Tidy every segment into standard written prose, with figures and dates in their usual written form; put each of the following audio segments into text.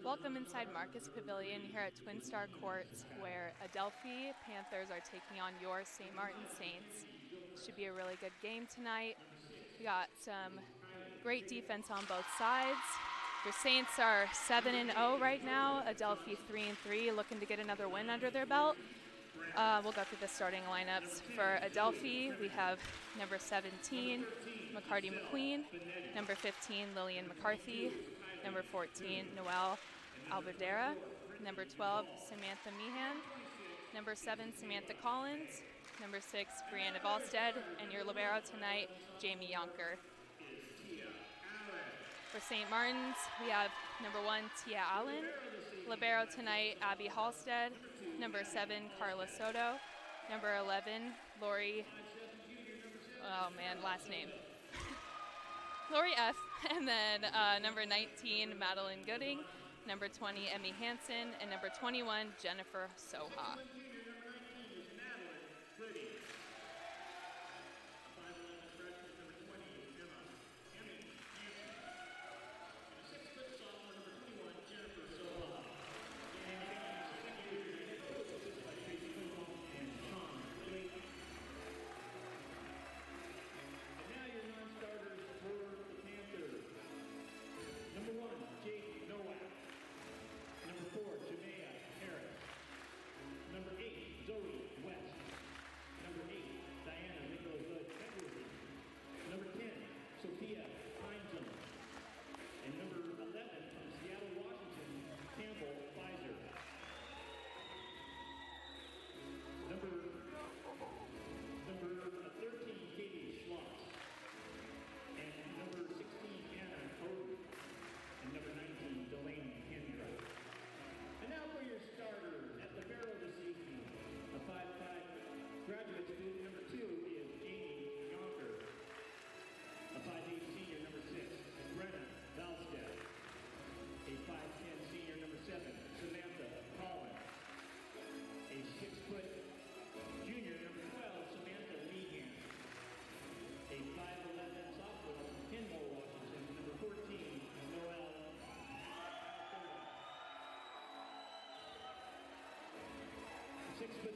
Welcome inside Marcus Pavilion here at Twin Star Courts, where Adelphi Panthers are taking on your St. Martin Saints. Should be a really good game tonight. We got some great defense on both sides. Your Saints are 7-0 right now. Adelphi 3-3, looking to get another win under their belt. We'll go through the starting lineups. For Adelphi, we have number 17, McCarty McQueen, number 15, Lillian McCarthy, number 14, Noelle Alberdera, number 12, Samantha Meehan, number 7, Samantha Collins, number 6, Brianna Volstead, and your libero tonight, Jamie Yonker. For St. Martin's, we have number 1, Tia Allen, libero tonight, Abby Halstead, number 7, Carla Soto, number 11, Lori, last name, Lori F., and then number 19, Madeline Gooding, number 20, Emmy Hansen, and number 21, Jennifer Soha.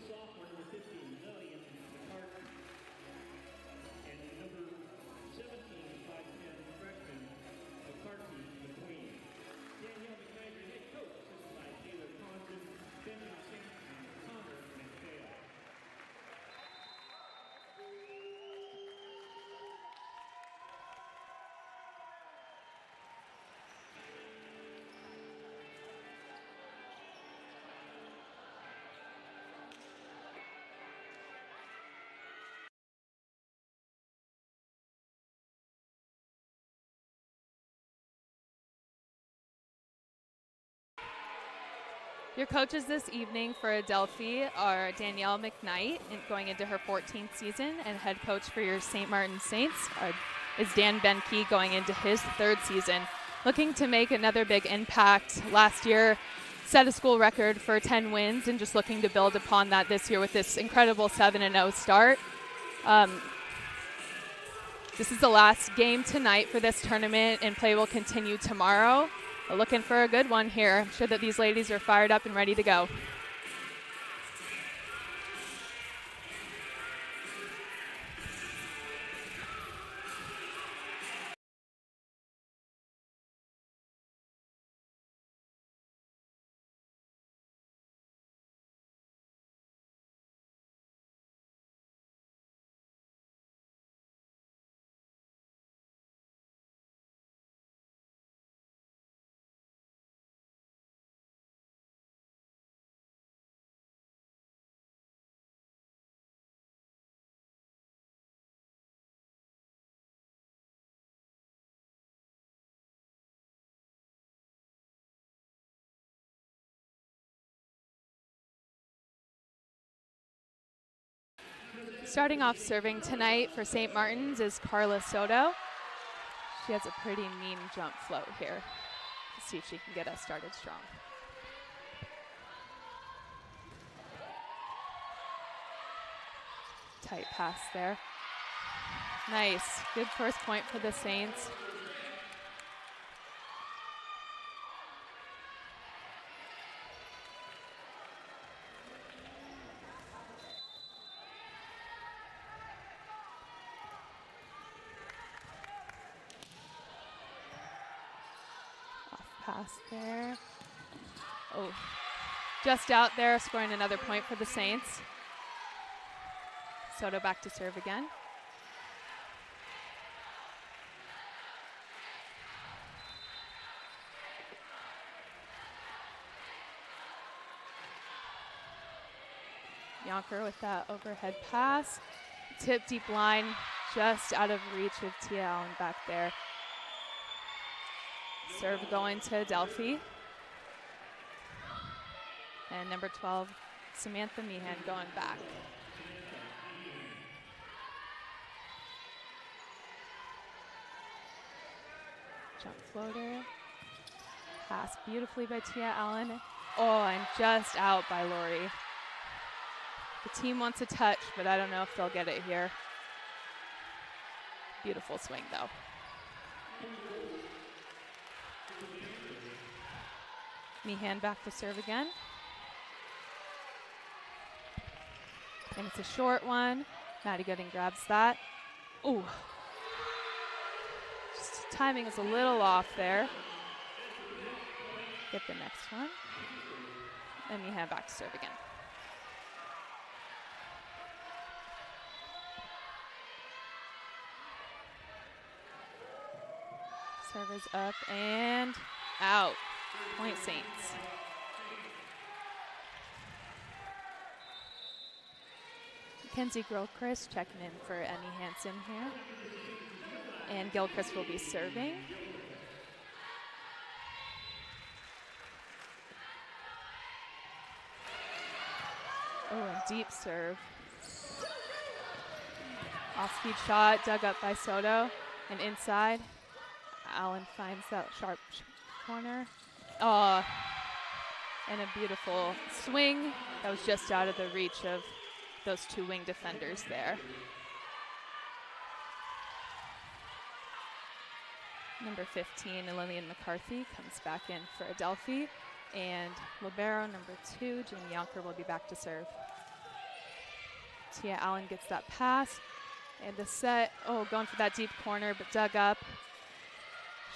Sophomore, number 15, Lillian McCarthy. And number 17, 5'10", freshman, McCarthy McQueen. Danielle McKnight, your head coach, assisted by Taylor Conson, Benjamin Sampson, and Connor McPhail. Your coaches this evening for Adelphi are Danielle McKnight, going into her 14th season, and head coach for your St. Martin Saints is Dan Benke, going into his 3rd season. Looking to make another big impact. Last year set a school record for 10 wins, and just looking to build upon that this year with this incredible 7-0 start. This is the last game tonight for this tournament, and play will continue tomorrow. Looking for a good one here. I'm sure that these ladies are fired up and ready to go. Starting off serving tonight for St. Martin's is Carla Soto. She has a pretty mean jump float here. Let's see if she can get us started strong. Tight pass there. Nice. Good first point for the Saints. pass there. Oh, just out there, scoring another point for the Saints. Soto back to serve again. Yonker with that overhead pass. Tip deep line, just out of reach of Tia Allen back there. Serve going to Adelphi. And number 12, Samantha Meehan going back. Jump floater. Pass beautifully by Tia Allen. Oh, and just out by Lori. The team wants a touch, but I don't know if they'll get it here. Beautiful swing, though. Meehan back to serve again. And it's a short one. Maddie Gooding grabs that. Ooh. Just timing is a little off there. Get the next one. And Meehan back to serve again. Server's up and out. Point Saints. Mackenzie Gilchrist checking in for Emmy Hansen here. And Gilchrist will be serving. Oh, a deep serve. Off-speed shot, dug up by Soto. And inside, Allen finds that sharp corner. Oh, and a beautiful swing that was just out of the reach of those two wing defenders there. Number 15, Lillian McCarthy, comes back in for Adelphi. And libero number 2, Jamie Yonker, will be back to serve. Tia Allen gets that pass. And the set, oh, going for that deep corner, but dug up.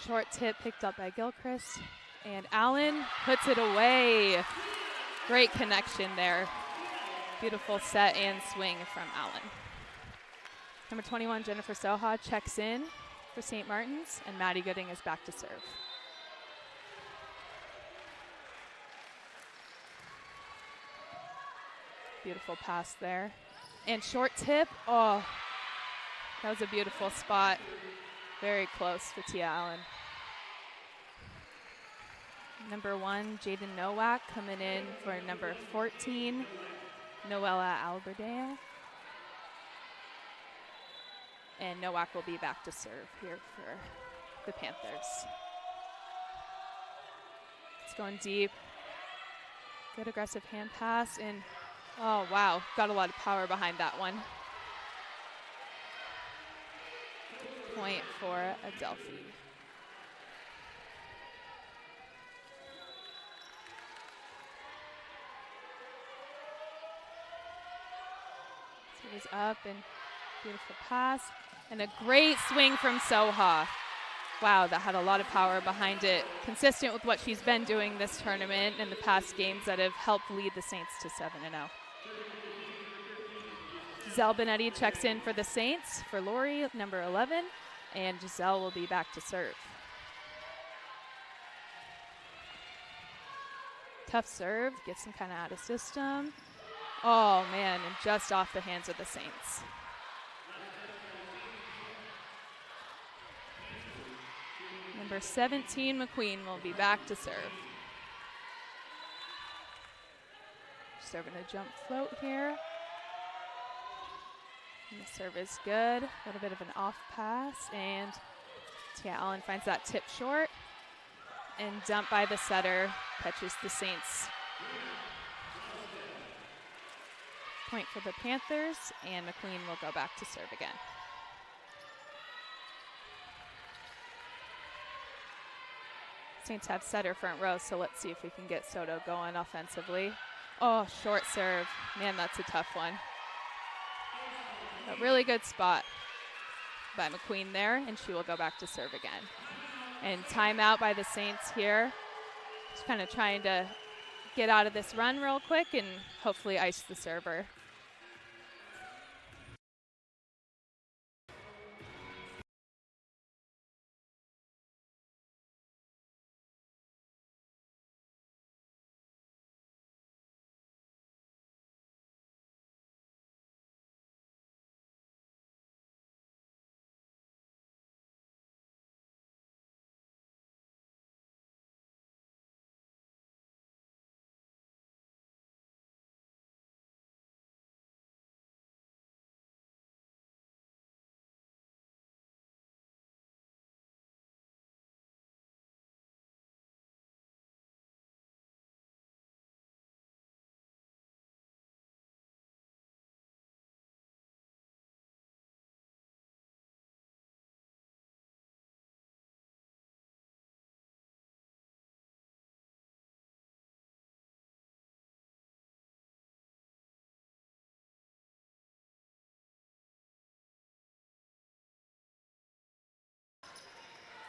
Short tip picked up by Gilchrist. And Allen puts it away. Great connection there. Beautiful set and swing from Allen. Number 21, Jennifer Soha, checks in for St. Martin's, and Maddie Gooding is back to serve. Beautiful pass there. And short tip, oh, that was a beautiful spot. Very close for Tia Allen. Number 1, Jaden Nowak, coming in for number 14, Noella Alberdale. And Nowak will be back to serve here for the Panthers. It's going deep. Good aggressive hand pass, and oh wow, got a lot of power behind that one. Point for Adelphi. So it is up and beautiful pass. And a great swing from Soha. Wow, that had a lot of power behind it. Consistent with what she's been doing this tournament and the past games that have helped lead the Saints to 7-0. Giselle Benetti checks in for the Saints for Lori, number 11. And Giselle will be back to serve. Tough serve, gets him kind of out of system. Oh man, and just off the hands of the Saints. Number 17, McQueen, will be back to serve. Serving a jump float here. And the serve is good. A little bit of an off pass. And Tia Allen finds that tip short. And dump by the setter catches the Saints. Point for the Panthers. And McQueen will go back to serve again. Saints have setter front row, so let's see if we can get Soto going offensively. Oh, short serve. Man, that's a tough one. A really good spot by McQueen there, and she will go back to serve again. And timeout by the Saints here. Just kind of trying to get out of this run real quick and hopefully ice the server.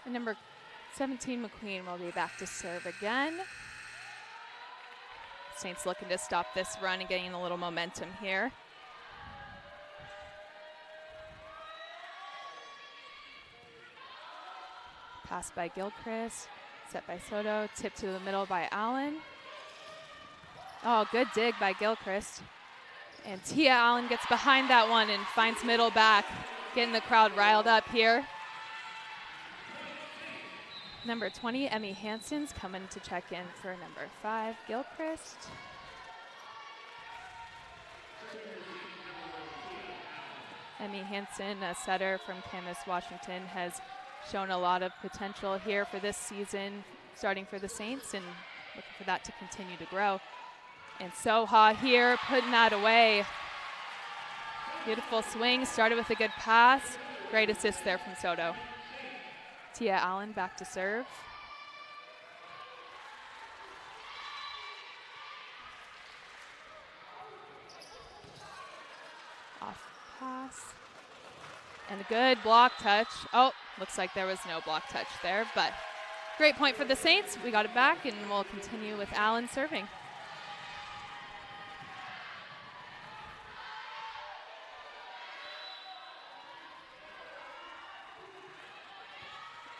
And number 17, McQueen, will be back to serve again. Saints looking to stop this run and getting a little momentum here. Pass by Gilchrist, set by Soto, tip to the middle by Allen. Oh, good dig by Gilchrist. And Tia Allen gets behind that one and finds middle back, getting the crowd riled up here. Number 20, Emmy Hansen's coming to check in for number 5, Gilchrist. Emmy Hansen, a setter from Camas, Washington, has shown a lot of potential here for this season, starting for the Saints, and looking for that to continue to grow. And Soha here, putting that away. Beautiful swing, started with a good pass. Great assist there from Soto. Tia Allen back to serve. Off pass. And a good block touch. Oh, looks like there was no block touch there, but great point for the Saints. We got it back, and we'll continue with Allen serving.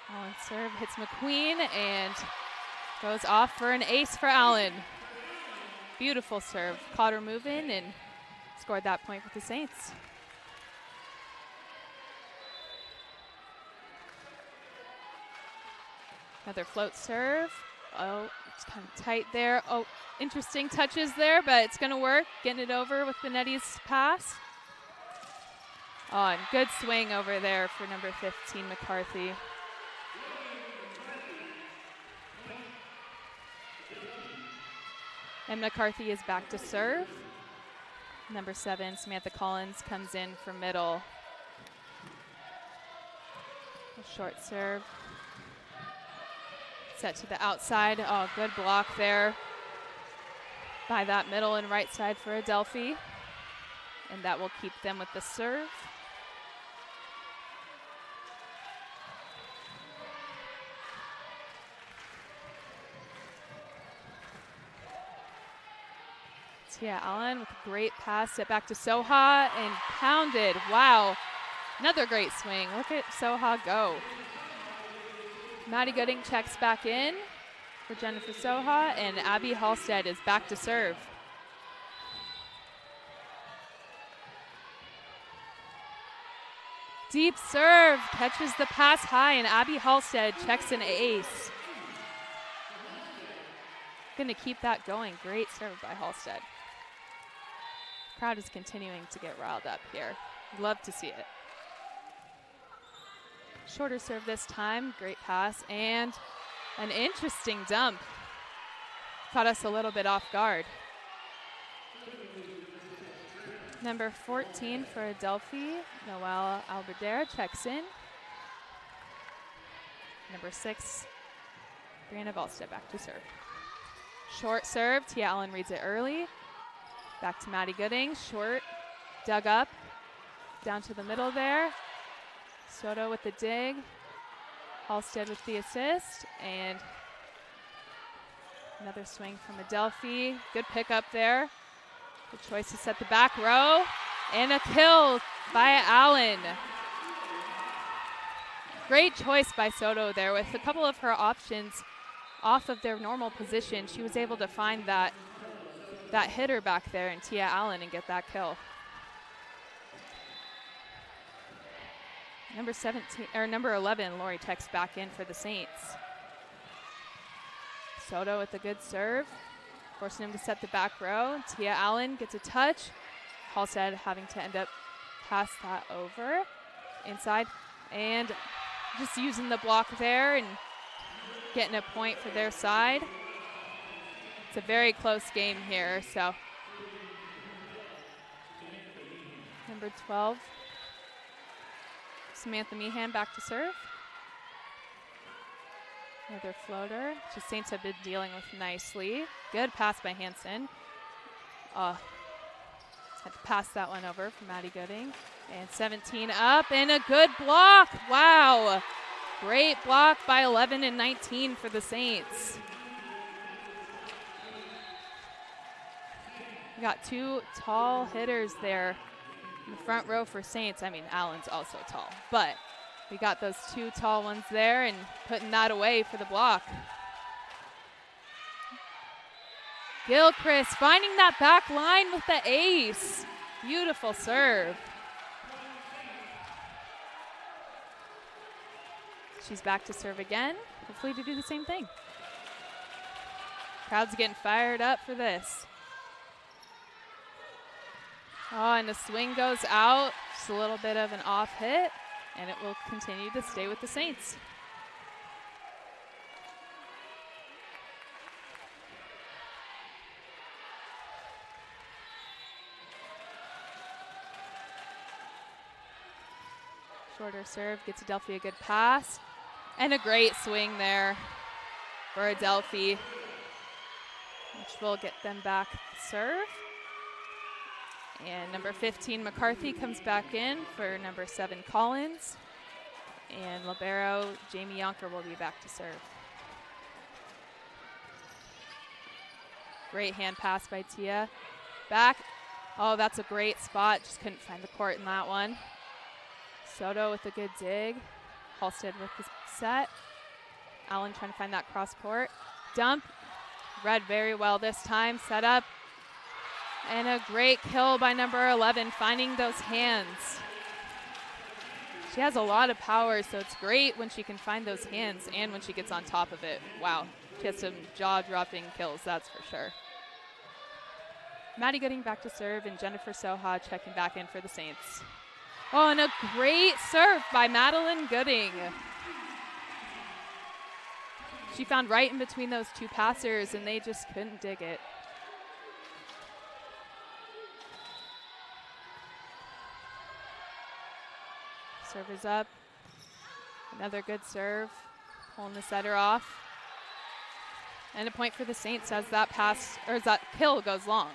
Allen serve hits McQueen and goes off for an ace for Allen. Beautiful serve. Caught her moving and scored that point for the Saints. Another float serve. Oh, it's kind of tight there. Oh, interesting touches there, but it's going to work. Getting it over with Benetti's pass. Oh, and good swing over there for number 15, McCarthy. And McCarthy is back to serve. Number 7, Samantha Collins, comes in for middle. A short serve. Set to the outside. Oh, good block there by that middle and right side for Adelphi. And that will keep them with the serve. Tia Allen with a great pass, set back to Soha and pounded. Wow, another great swing. Look at Soha go. Maddie Gooding checks back in for Jennifer Soha, and Abby Halstead is back to serve. Deep serve, catches the pass high, and Abby Halstead checks an ace. Gonna keep that going. Great serve by Halstead. Crowd is continuing to get riled up here. Love to see it. Shorter serve this time, great pass, and an interesting dump. Caught us a little bit off guard. Number 14 for Adelphi, Noelle Alberdere checks in. Number 6, Brianna Volstead back to serve. Short serve, Tia Allen reads it early. Back to Maddie Gooding, short, dug up, down to the middle there. Soto with the dig. Halstead with the assist, and another swing from Adelphi. Good pickup there. Good choice to set the back row, and a kill by Allen. Great choice by Soto there. With a couple of her options off of their normal position, she was able to find that hitter back there in Tia Allen and get that kill. Number 11, Lori Tex back in for the Saints. Soto with a good serve, forcing him to set the back row. Tia Allen gets a touch. Halstead having to end up pass that over inside, and just using the block there and getting a point for their side. It's a very close game here, so number 12, Samantha Meehan back to serve. Another floater, which the Saints have been dealing with nicely. Good pass by Hansen. Had to pass that one over for Maddie Gooding. And 17 up, and a good block. Wow. Great block by 11 and 19 for the Saints. We got two tall hitters there in the front row for Saints. I mean, Allen's also tall, but we got those two tall ones there and putting that away for the block. Gilchrist finding that back line with the ace. Beautiful serve. She's back to serve again, hopefully to do the same thing. Crowd's getting fired up for this. Oh, and the swing goes out. Just a little bit of an off hit, and it will continue to stay with the Saints. Shorter serve, gets Adelphi a good pass. And a great swing there for Adelphi, which will get them back to serve. And number 15, McCarthy, comes back in for number 7, Collins. And libero, Jamie Yonker, will be back to serve. Great hand pass by Tia. Back. Oh, that's a great spot. Just couldn't find the court in that one. Soto with a good dig. Halstead with the set. Allen trying to find that cross court. Dump. Read very well this time. Set up. And a great kill by number 11, finding those hands. She has a lot of power, so it's great when she can find those hands and when she gets on top of it. Wow, she has some jaw-dropping kills, that's for sure. Maddie Gooding back to serve, and Jennifer Soha checking back in for the Saints. Oh, and a great serve by Madeline Gooding. She found right in between those two passers, and they just couldn't dig it. Serve is up. Another good serve, pulling the setter off. And a point for the Saints as that pass, or as that kill goes long.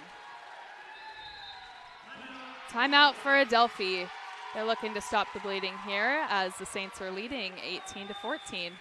Timeout for Adelphi. They're looking to stop the bleeding here as the Saints are leading 18-14.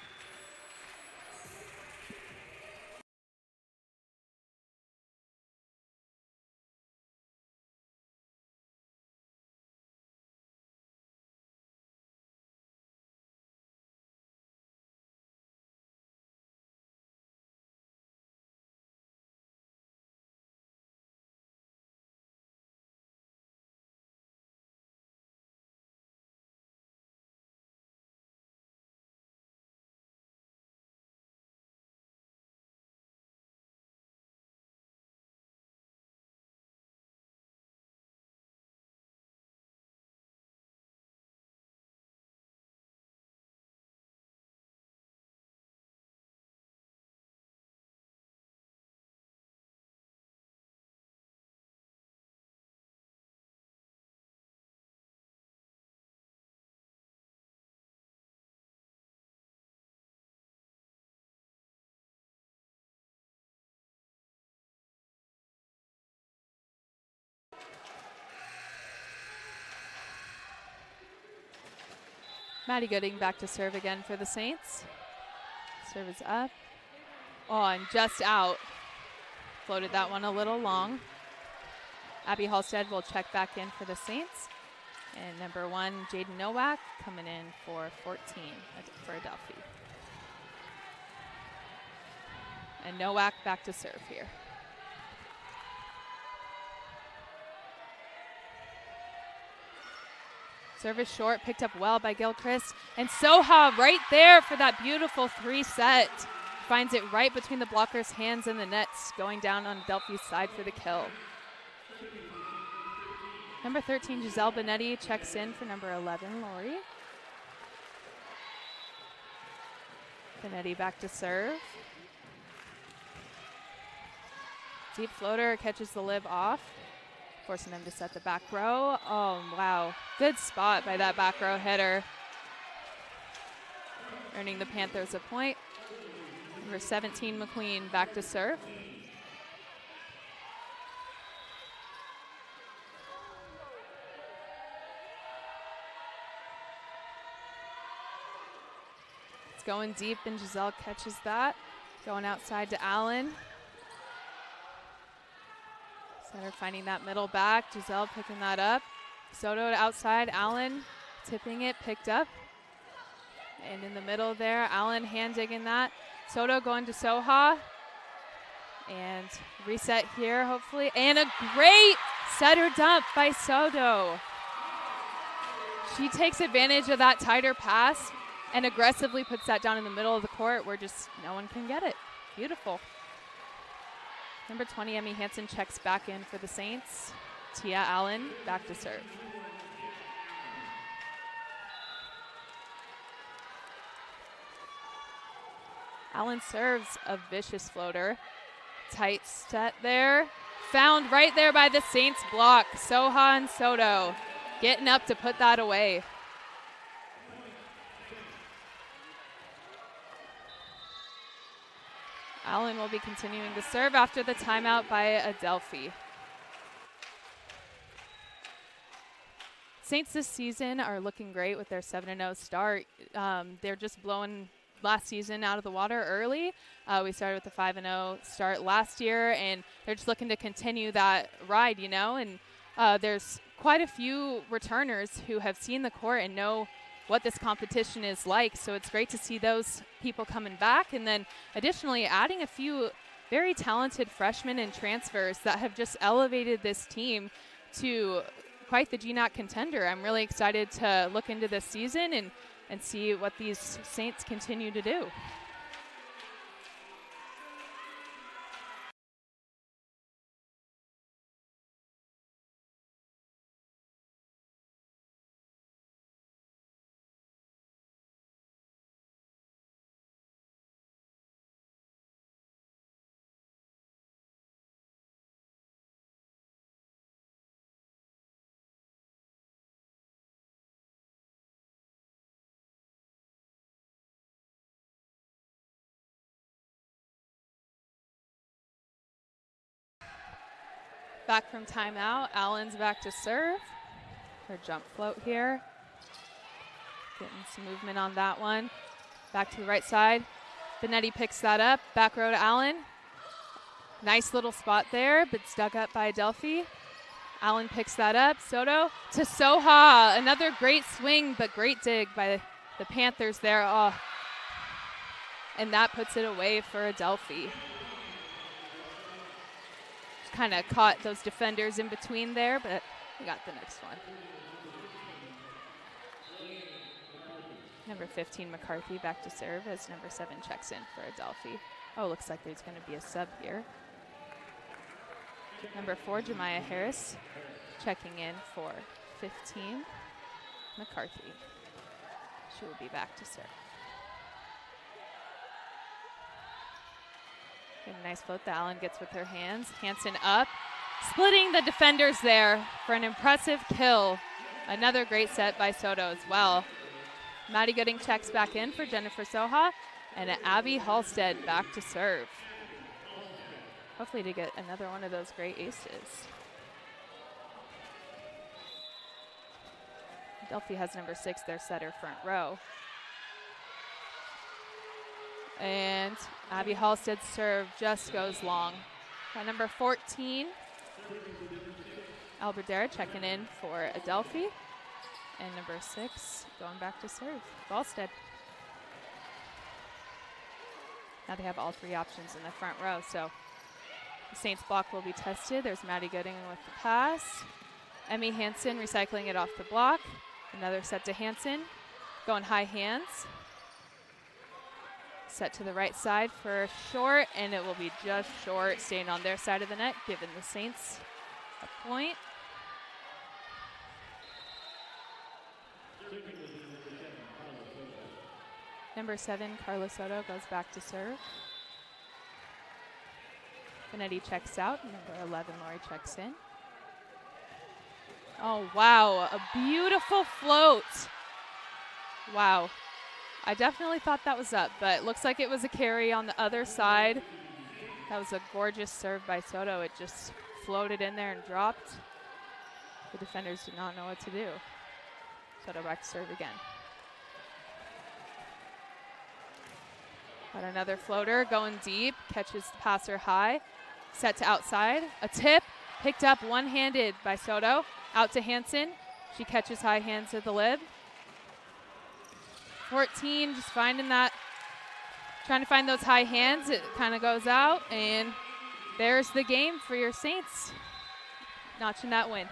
Maddie Gooding back to serve again for the Saints. Serve is up. Oh, and just out. Floated that one a little long. Abby Halstead will check back in for the Saints. And number 1, Jaden Nowak, coming in for 14 for Adelphi. And Nowak back to serve here. Service short, picked up well by Gilchrist. And Soha right there for that beautiful 3 set. Finds it right between the blocker's hands and the nets, going down on Adelphi's side for the kill. Number 13, Giselle Benetti, checks in for number 11, Lori. Benetti back to serve. Deep floater, catches the lib off, forcing them to set the back row. Oh, wow. Good spot by that back row hitter. Earning the Panthers a point. Number 17, McQueen, back to serve. It's going deep, and Giselle catches that. Going outside to Allen. Center finding that middle back. Giselle picking that up. Soto to outside. Allen tipping it, picked up. And in the middle there, Allen hand digging that. Soto going to Soha. And reset here, hopefully. And a great setter dump by Soto. She takes advantage of that tighter pass and aggressively puts that down in the middle of the court where just no one can get it. Beautiful. Number 20, Emmy Hansen, checks back in for the Saints. Tia Allen back to serve. Allen serves a vicious floater. Tight set there. Found right there by the Saints block. Soha and Soto getting up to put that away. Allen will be continuing to serve after the timeout by Adelphi. Saints this season are looking great with their 7-0 start. They're just blowing last season out of the water early. We started with the 5-0 start last year, and they're just looking to continue that ride, you know. And there's quite a few returners who have seen the court and know what this competition is like. So it's great to see those people coming back. And then additionally, adding a few very talented freshmen and transfers that have just elevated this team to quite the GNAC contender. I'm really excited to look into this season and see what these Saints continue to do. Back from timeout, Allen's back to serve. Her jump float here. Getting some movement on that one. Back to the right side. Benetti picks that up. Back row to Allen. Nice little spot there, but it's dug up by Adelphi. Allen picks that up. Soto to Soha. Another great swing, but great dig by the Panthers there. Oh. And that puts it away for Adelphi. Kind of caught those defenders in between there, but we got the next one. Number 15, McCarthy, back to serve as number 7 checks in for Adelphi. Oh, looks like there's going to be a sub here. Number 4, Jemiah Harris, checking in for 15, McCarthy. She will be back to serve. And a nice float that Allen gets with her hands. Hansen up, splitting the defenders there for an impressive kill. Another great set by Soto as well. Maddie Gooding checks back in for Jennifer Soha, and Abby Halstead back to serve. Hopefully to get another one of those great aces. Adelphi has number 6, their setter front row. And Abby Halstead's serve just goes long. By number 14, Alberdera checking in for Adelphi. And number 6 going back to serve, Halstead. Now they have all 3 options in the front row, so the Saints block will be tested. There's Maddie Gooding with the pass. Emmy Hansen recycling it off the block. Another set to Hansen, going high hands. Set to the right side for short, and it will be just short, staying on their side of the net, giving the Saints a point. Number 7, Carla Soto, goes back to serve. Benetti checks out. Number 11, Lori checks in. Oh, wow, a beautiful float. Wow. I definitely thought that was up, but it looks like it was a carry on the other side. That was a gorgeous serve by Soto. It just floated in there and dropped. The defenders did not know what to do. Soto back to serve again. Got another floater going deep, catches the passer high. Set to outside, a tip, picked up one-handed by Soto. Out to Hansen, she catches high hands at the lid. 14, just finding that, trying to find those high hands. It kind of goes out, and there's the game for your Saints, notching that win.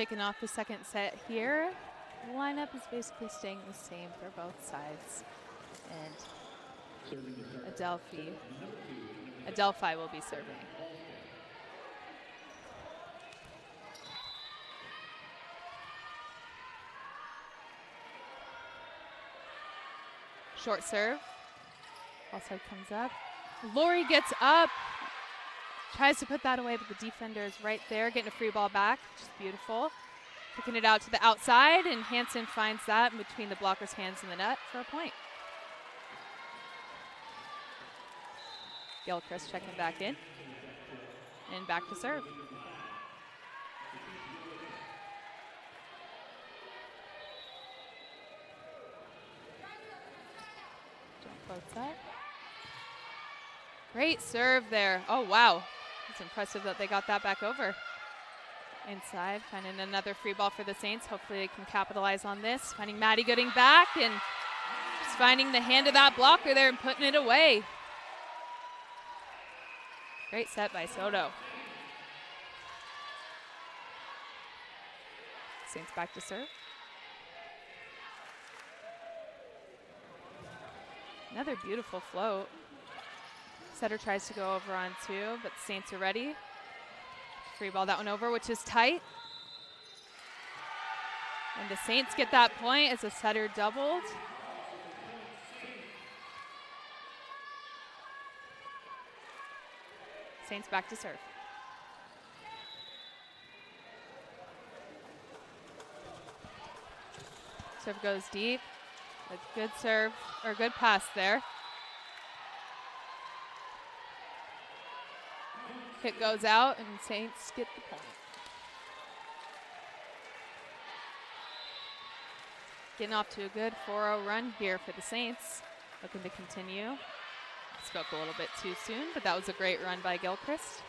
kicking off the second set here. The lineup is basically staying the same for both sides. And Adelphi will be serving. Short serve. Also comes up. Lori gets up. Tries to put that away, but the defender is right there, getting a free ball back, which is beautiful. Kicking it out to the outside, and Hansen finds that in between the blocker's hands and the net for a point. Gilchrist checking back in. And back to serve. Jump both up. Great serve there. Oh, wow. It's impressive that they got that back over. Inside, finding another free ball for the Saints. Hopefully they can capitalize on this. Finding Maddie getting back and just finding the hand of that blocker there and putting it away. Great set by Soto. Saints back to serve. Another beautiful float. Setter tries to go over on two, but the Saints are ready. Free ball that one over, which is tight. And the Saints get that point as the setter doubled. Saints back to serve. Serve goes deep. A good serve, or good pass there. Hit goes out, and Saints get the point. Getting off to a good 4-0 run here for the Saints. Looking to continue. Spoke a little bit too soon, but that was a great run by Gilchrist.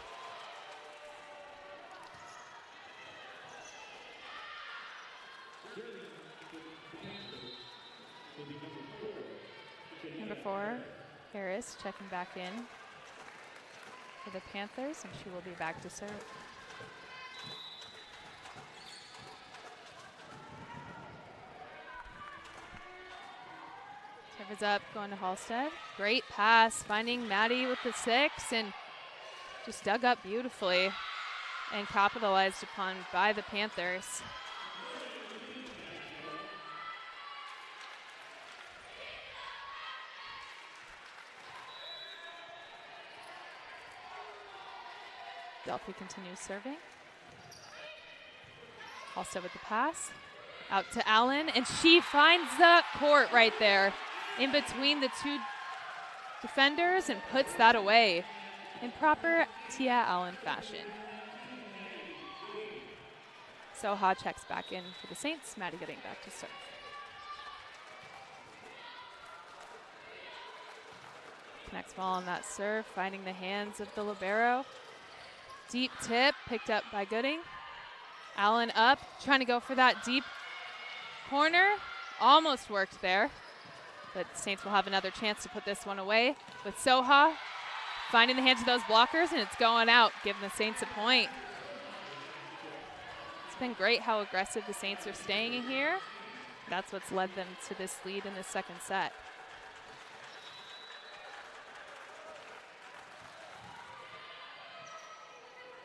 Number 4, Harris checking back in for the Panthers, and she will be back to serve. Serve is up, going to Halstead. Great pass, finding Maddie with the 6, and just dug up beautifully and capitalized upon by the Panthers. Adelphi continues serving. Halstead with the pass. Out to Allen, and she finds the court right there in between the two defenders and puts that away in proper Tia Allen fashion. Soha checks back in for the Saints. Maddie getting back to serve. Connects ball on that serve, finding the hands of the libero. Deep tip, picked up by Gooding. Allen up, trying to go for that deep corner. Almost worked there, but Saints will have another chance to put this one away with Soha finding the hands of those blockers, and it's going out, giving the Saints a point. It's been great how aggressive the Saints are staying in here. That's what's led them to this lead in the second set.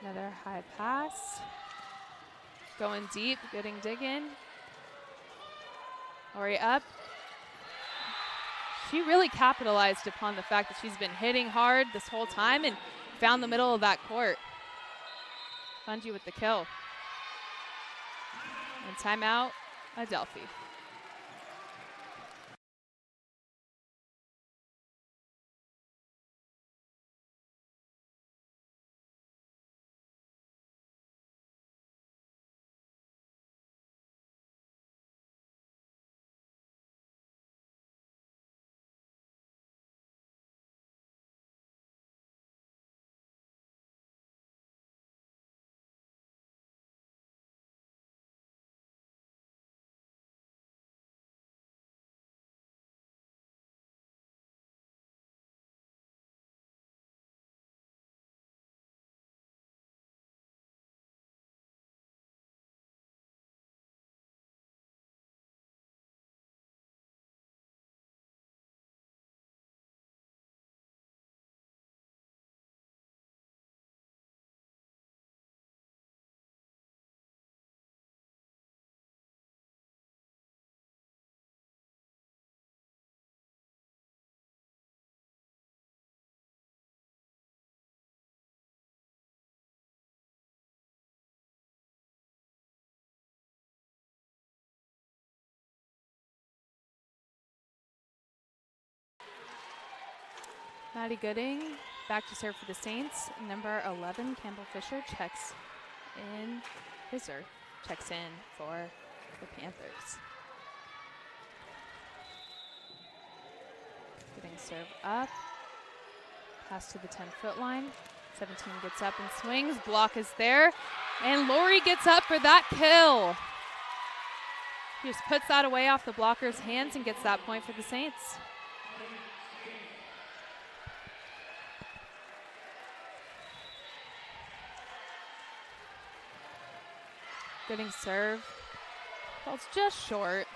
Another high pass. Going deep, Gooding digging. Ori up. She really capitalized upon the fact that she's been hitting hard this whole time and found the middle of that court. Fungi with the kill. And timeout, Adelphi. Maddie Gooding back to serve for the Saints. Number 11, Campbell Fisher, checks in for the Panthers. Gooding serve up. Pass to the 10-foot line. 17 gets up and swings. Block is there. And Lori gets up for that kill. He just puts that away off the blocker's hands and gets that point for the Saints. Gooding serve. Falls just short,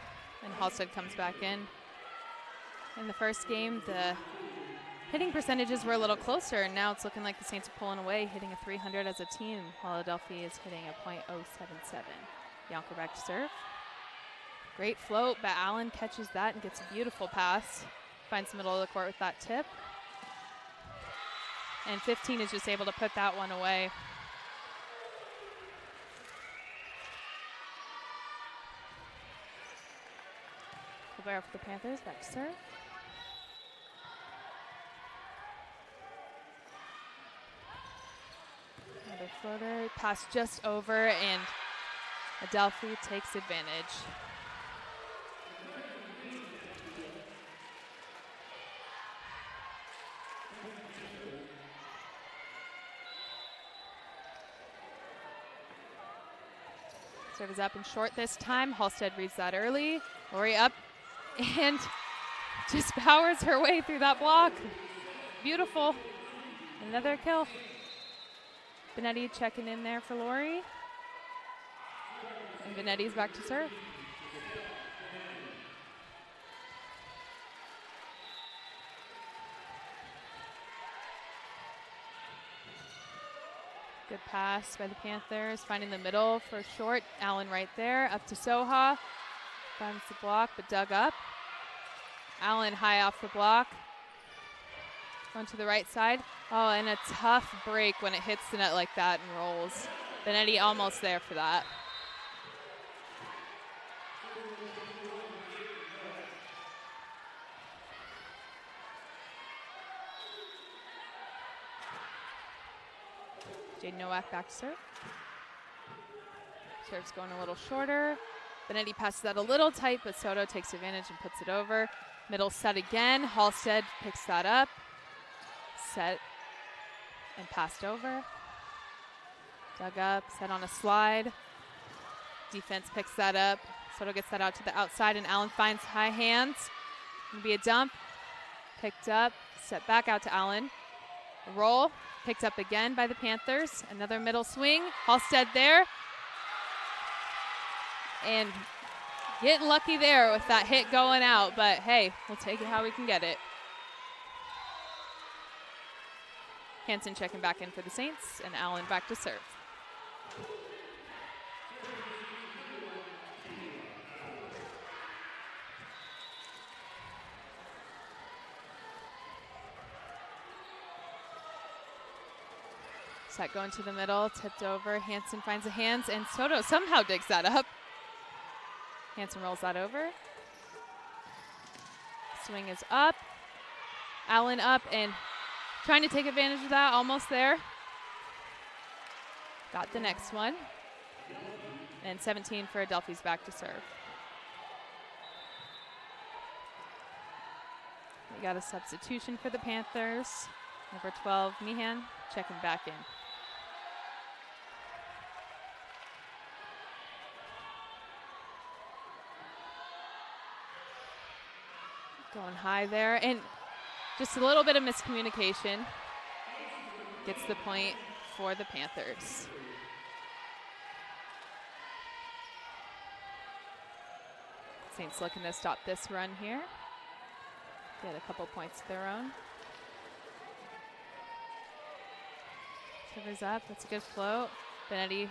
and Halstead comes back in. In the first game, the hitting percentages were a little closer, and now it's looking like the Saints are pulling away, hitting a 300 as a team, while Adelphi is hitting a .077. Bianca back to serve. Great float, but Allen catches that and gets a beautiful pass. Finds the middle of the court with that tip. And 15 is just able to put that one away. Colbert for the Panthers, back to serve. Another floater, pass just over, and Adelphi takes advantage. Serve is up and short this time. Halstead reads that early. Lori up and just powers her way through that block. Beautiful. Another kill. Benetti checking in there for Lori. And Benetti's back to serve. Good pass by the Panthers, finding the middle for short. Allen right there, up to Soha. Finds the block, but dug up. Allen high off the block. Going to the right side. Oh, and a tough break when it hits the net like that and rolls. Benetti almost there for that. Jade Nowak back to serve. Serve's going a little shorter. Benetti passes that a little tight, but Soto takes advantage and puts it over. Middle set again. Halstead picks that up. Set and passed over. Dug up, set on a slide. Defense picks that up. Soto gets that out to the outside, and Allen finds high hands. Gonna be a dump. Picked up, set back out to Allen. A roll. Picked up again by the Panthers. Another middle swing. Halstead there. And getting lucky there with that hit going out. But, hey, we'll take it how we can get it. Hansen checking back in for the Saints. And Allen back to serve. Set going to the middle, tipped over. Hansen finds the hands, and Soto somehow digs that up. Hansen rolls that over. Swing is up. Allen up and trying to take advantage of that, almost there. Got the next one. And 17 for Adelphi's back to serve. We got a substitution for the Panthers. Number 12, Meehan, checking back in. Going high there, and just a little bit of miscommunication gets the point for the Panthers. Saints looking to stop this run here. Get a couple points of their own. Covers up, that's a good float. Benetti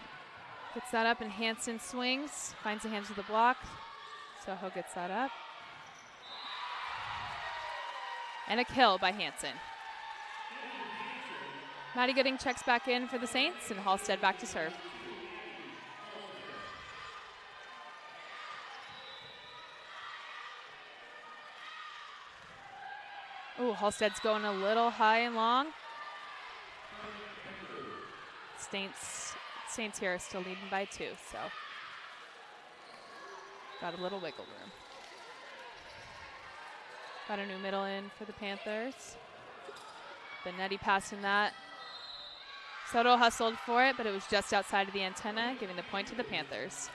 gets that up, and Hansen swings, finds the hands of the block. Soho gets that up. And a kill by Hansen. Maddie Gooding checks back in for the Saints, and Halstead back to serve. Ooh, Halstead's going a little high and long. Saints here are still leading by 2, so got a little wiggle room. Got a new middle in for the Panthers. Benetti passing that. Soto hustled for it, but it was just outside of the antenna, giving the point to the Panthers.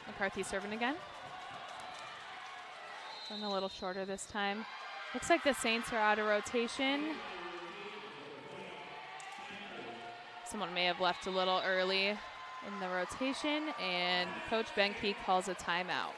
McCarthy serving again. Going a little shorter this time. Looks like the Saints are out of rotation. Someone may have left a little early in the rotation, and Coach Benke calls a timeout.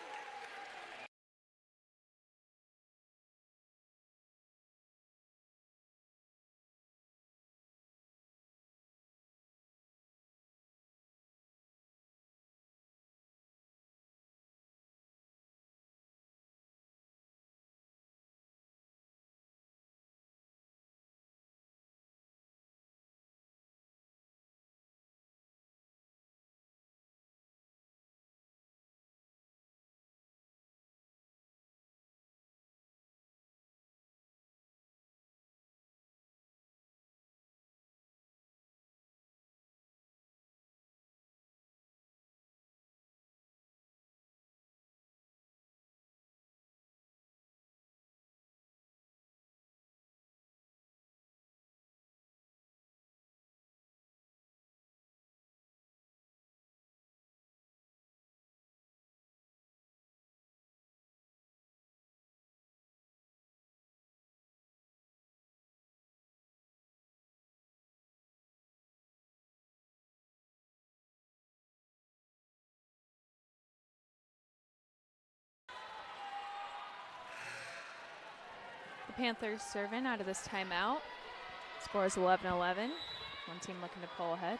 Panthers serving out of this timeout. Score is 11-11. One team looking to pull ahead.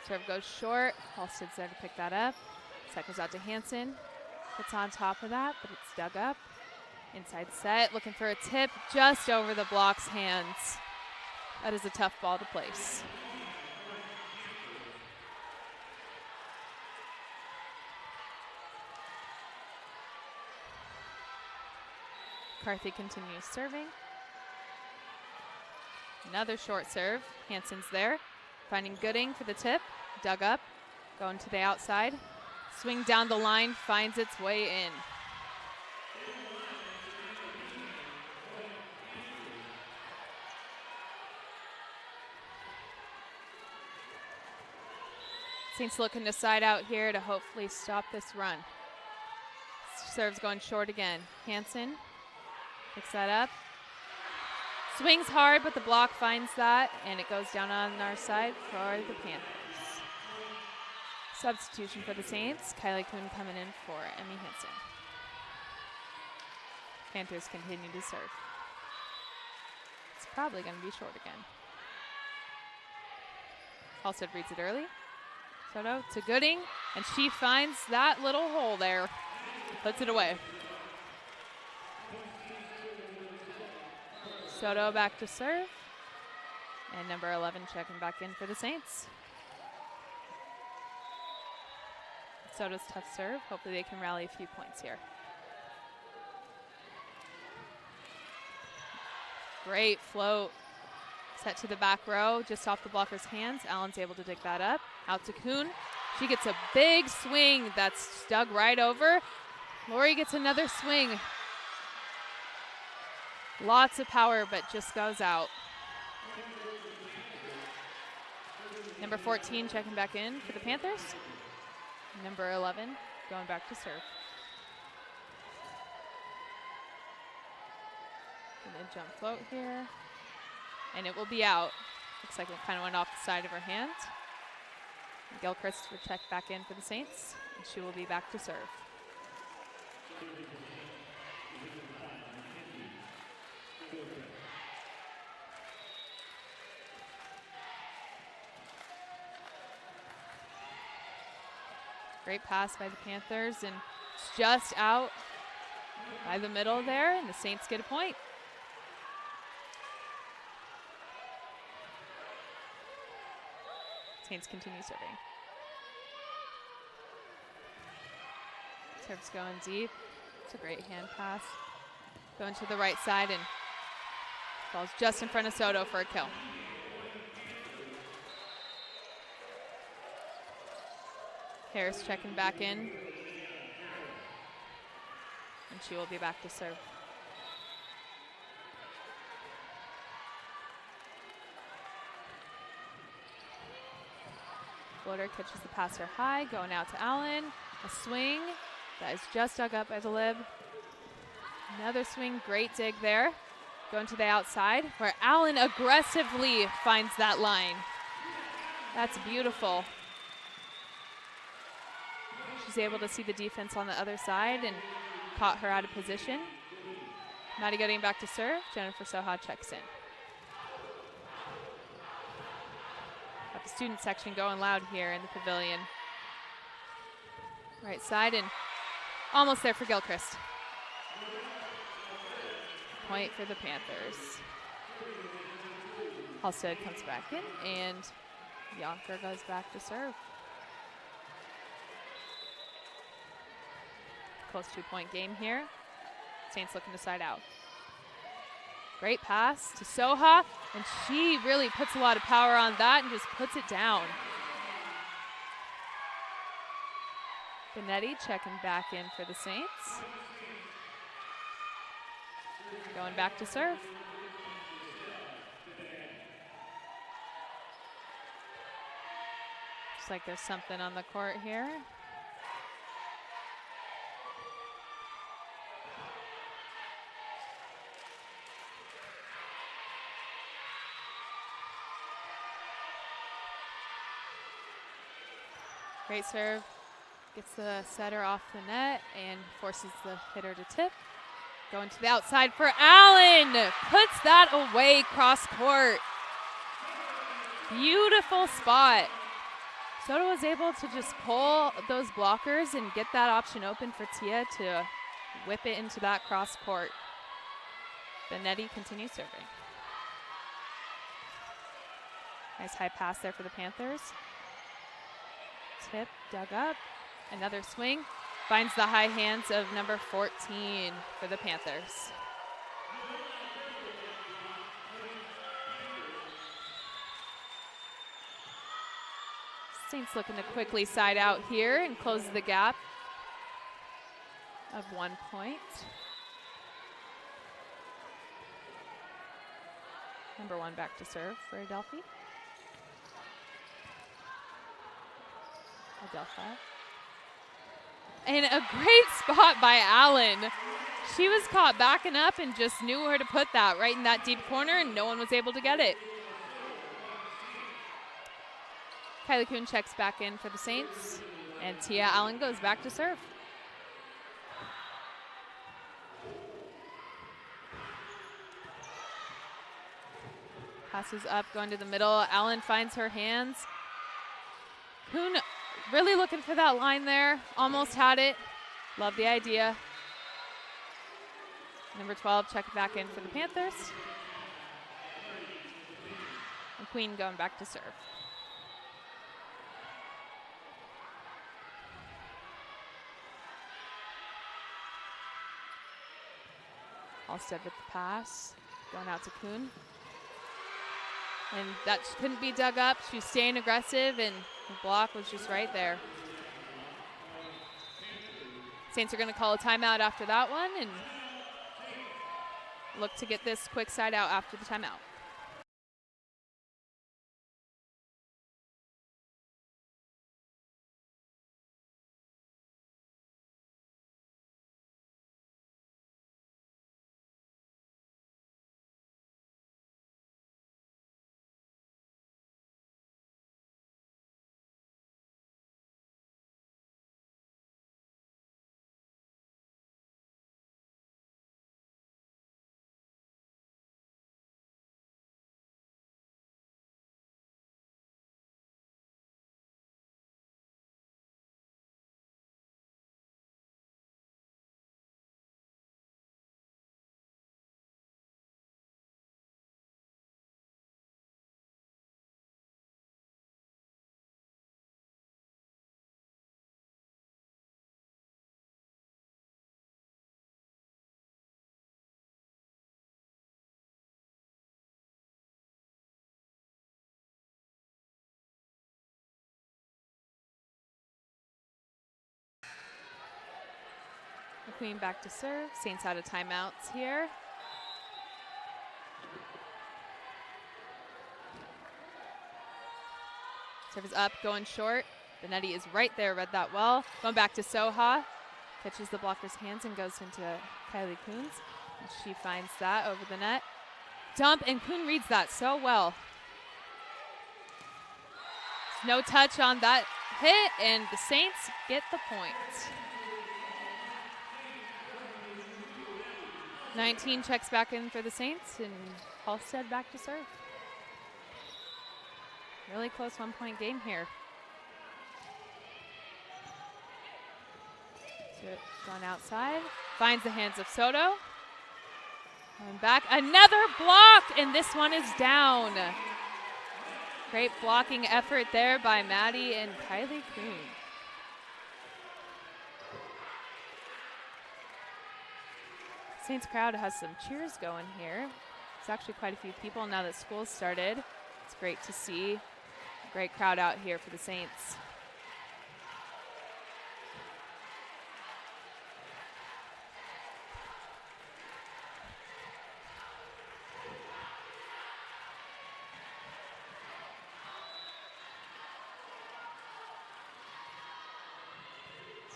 Serve goes short. Halstead's there to pick that up. Set goes out to Hansen. Gets on top of that, but it's dug up. Inside set, looking for a tip just over the block's hands. That is a tough ball to place. McCarthy continues serving. Another short serve. Hansen's there. Finding Gooding for the tip. Dug up. Going to the outside. Swing down the line. Finds its way in. Saints looking to side out here to hopefully stop this run. Serve's going short again. Hansen picks that up. Swings hard, but the block finds that, and it goes down on our side for the Panthers. Substitution for the Saints. Kylie Kuhn coming in for Emmy Hansen. Panthers continue to serve. It's probably going to be short again. Halstead reads it early. Soto to Gooding, and she finds that little hole there. Puts it away. Soto back to serve. And number 11 checking back in for the Saints. Soto's tough serve. Hopefully they can rally a few points here. Great float. Set to the back row, just off the blocker's hands. Allen's able to dig that up. Out to Kuhn. She gets a big swing that's dug right over. Lori gets another swing. Lots of power, but just goes out. Number 14 checking back in for the Panthers. Number 11 going back to serve. And a jump float here. And it will be out. Looks like it kind of went off the side of her hand. Gilchrist will check back in for the Saints, and she will be back to serve. Great pass by the Panthers, and it's just out by the middle there, and the Saints get a point. Saints continue serving. Serve's going deep. It's a great hand pass. Going to the right side and falls just in front of Soto for a kill. Harris checking back in. And she will be back to serve. Floater catches the passer high, going out to Allen. A swing that is just dug up by the lib. Another swing, great dig there. Going to the outside where Allen aggressively finds that line. That's beautiful. She's able to see the defense on the other side and caught her out of position. Maddie getting back to serve. Jennifer Soha checks in. Got the student section going loud here in the pavilion. Right side and almost there for Gilchrist. Point for the Panthers. Halstead comes back in and Yonker goes back to serve. Close 2-point game here. Saints looking to side out. Great pass to Soha, and she really puts a lot of power on that and just puts it down. Benetti checking back in for the Saints. Going back to serve. Looks like there's something on the court here. Great serve, gets the setter off the net and forces the hitter to tip. Going to the outside for Allen, puts that away cross court. Beautiful spot. Soto was able to just pull those blockers and get that option open for Tia to whip it into that cross court. Benetti continues serving. Nice high pass there for the Panthers. Tip, dug up, another swing. Finds the high hands of number 14 for the Panthers. Saints looking to quickly side out here and close the gap of 1 point. Number 1 back to serve for Adelphi. Adelphi. And a great spot by Allen. She was caught backing up and just knew where to put that right in that deep corner, and no one was able to get it. Kylie Kuhn checks back in for the Saints, and Tia Allen goes back to serve. Passes up, going to the middle. Allen finds her hands. Kuhn really looking for that line there. Almost had it. Love the idea. Number 12 checking back in for the Panthers. And Queen going back to serve. Halstead with the pass. Going out to Kuhn. And that couldn't be dug up. She was staying aggressive, and the block was just right there. Saints are going to call a timeout after that one and look to get this quick side out after the timeout. Queen back to serve. Saints out of timeouts here. Serve is up, going short. Benetti is right there, read that well. Going back to Soha. Catches the blocker's hands and goes into Kylie Coons. And she finds that over the net. Dump, and Kuhn reads that so well. No touch on that hit, and the Saints get the point. 19 checks back in for the Saints, and Halstead back to serve. Really close one-point game here. So going outside, finds the hands of Soto. Going back, another block, and this one is down. Great blocking effort there by Maddie and Kylie Kuhn. Saints crowd has some cheers going here. There's actually quite a few people now that school started. It's great to see. Great crowd out here for the Saints.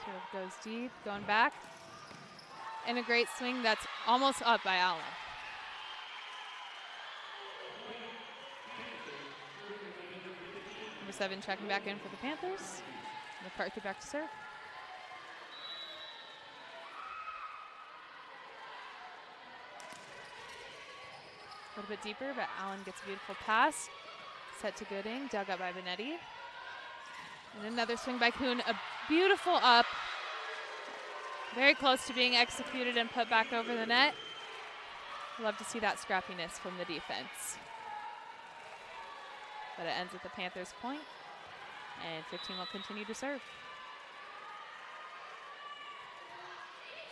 Sort of goes deep, going back. And a great swing that's almost up by Allen. Number 7 checking back in for the Panthers. McCarthy back to serve. A little bit deeper, but Allen gets a beautiful pass. Set to Gooding, dug up by Benetti. And another swing by Kuhn, a beautiful up. Very close to being executed and put back over the net. Love to see that scrappiness from the defense. But it ends at the Panthers' point, and 15 will continue to serve.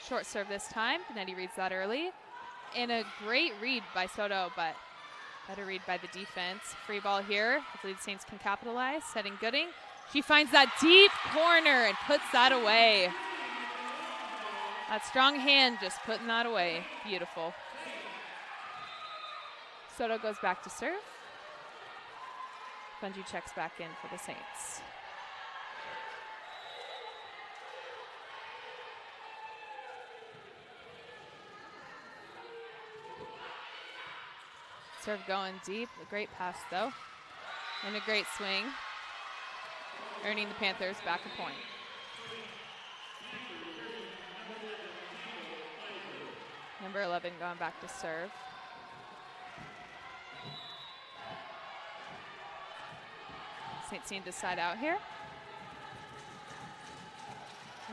Short serve this time. Benetti reads that early. And a great read by Soto, but better read by the defense. Free ball here. Hopefully the Saints can capitalize. Setting Gooding. She finds that deep corner and puts that away. That strong hand just putting that away. Beautiful. Soto goes back to serve. Bungie checks back in for the Saints. Serve going deep. A great pass, though. And a great swing. Earning the Panthers back a point. Number 11 going back to serve. Saints need to side out here.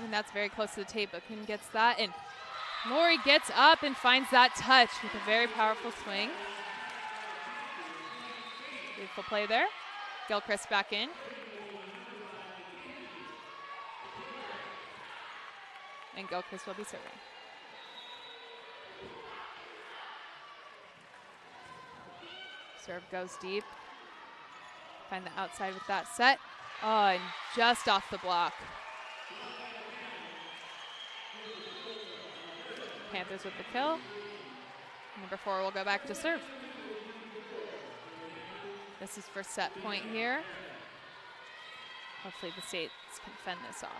And that's very close to the tape, but Kuhn gets that. And Lori gets up and finds that touch with a very powerful swing. Beautiful play there. Gilchrist back in. And Gilchrist will be serving. Serve goes deep. Find the outside with that set. Oh, and just off the block. Panthers with the kill. Number 4 will go back to serve. This is for set point here. Hopefully the Saints can fend this off.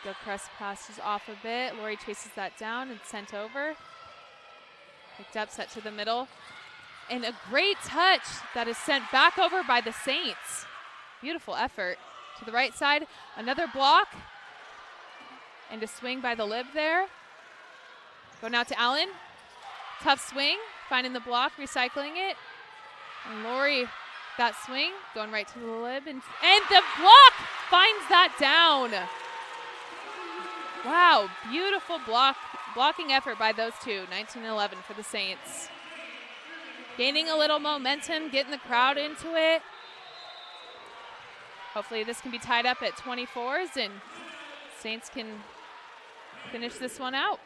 Gilchrist passes off a bit. Lori chases that down and sent over. Picked up, set to the middle. And a great touch that is sent back over by the Saints. Beautiful effort. To the right side, another block. And a swing by the lib there. Going out to Allen. Tough swing, finding the block, recycling it. And Lori, that swing, going right to the lib. And the block finds that down. Wow, beautiful blocking effort by those two, 19-11 for the Saints. Gaining a little momentum, getting the crowd into it. Hopefully this can be tied up at 24s and Saints can finish this one out.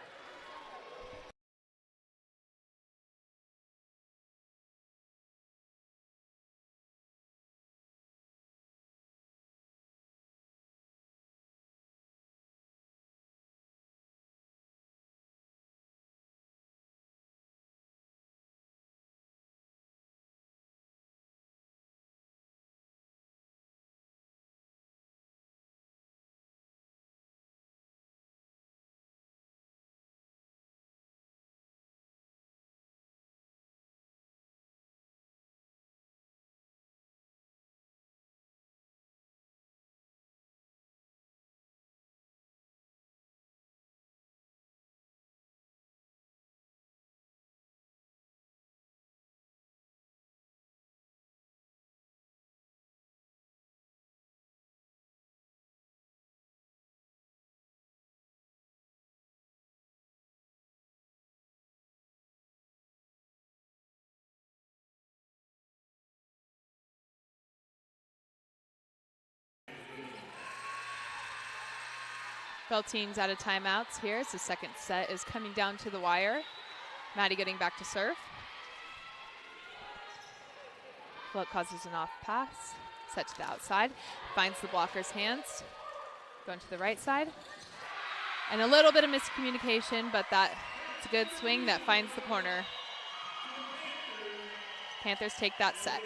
Both teams out of timeouts here as the second set is coming down to the wire. Maddie getting back to serve. Float causes an off pass. Set to the outside. Finds the blocker's hands. Going to the right side. And a little bit of miscommunication, but it's a good swing that finds the corner. Panthers take that set.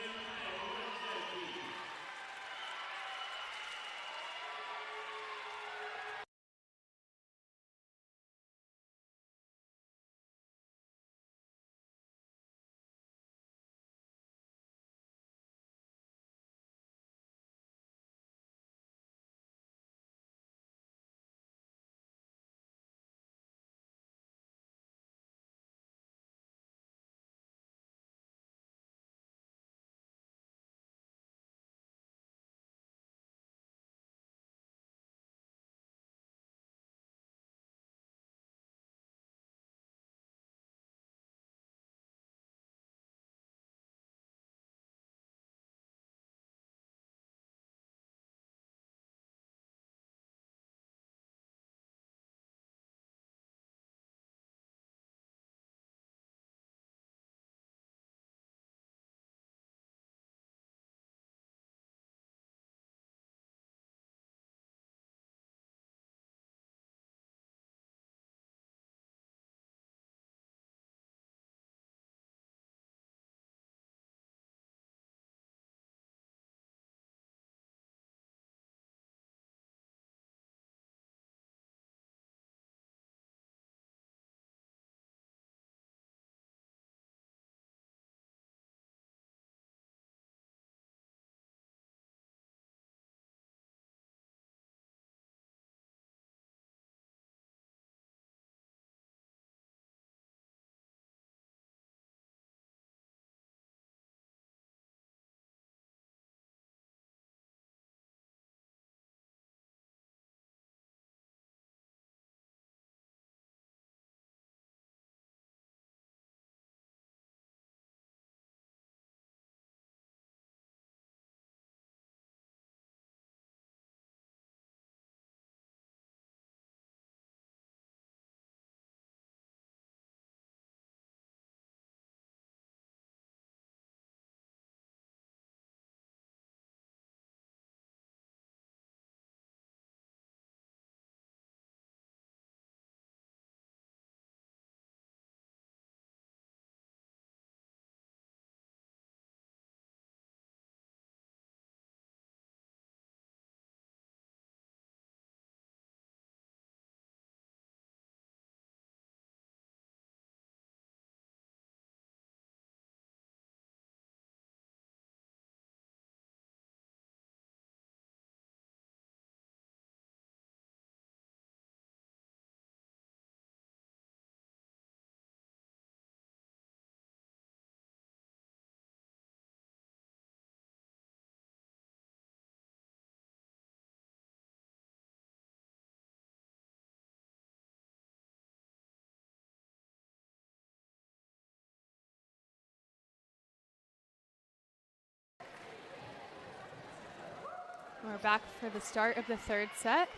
We're back for the start of the third set.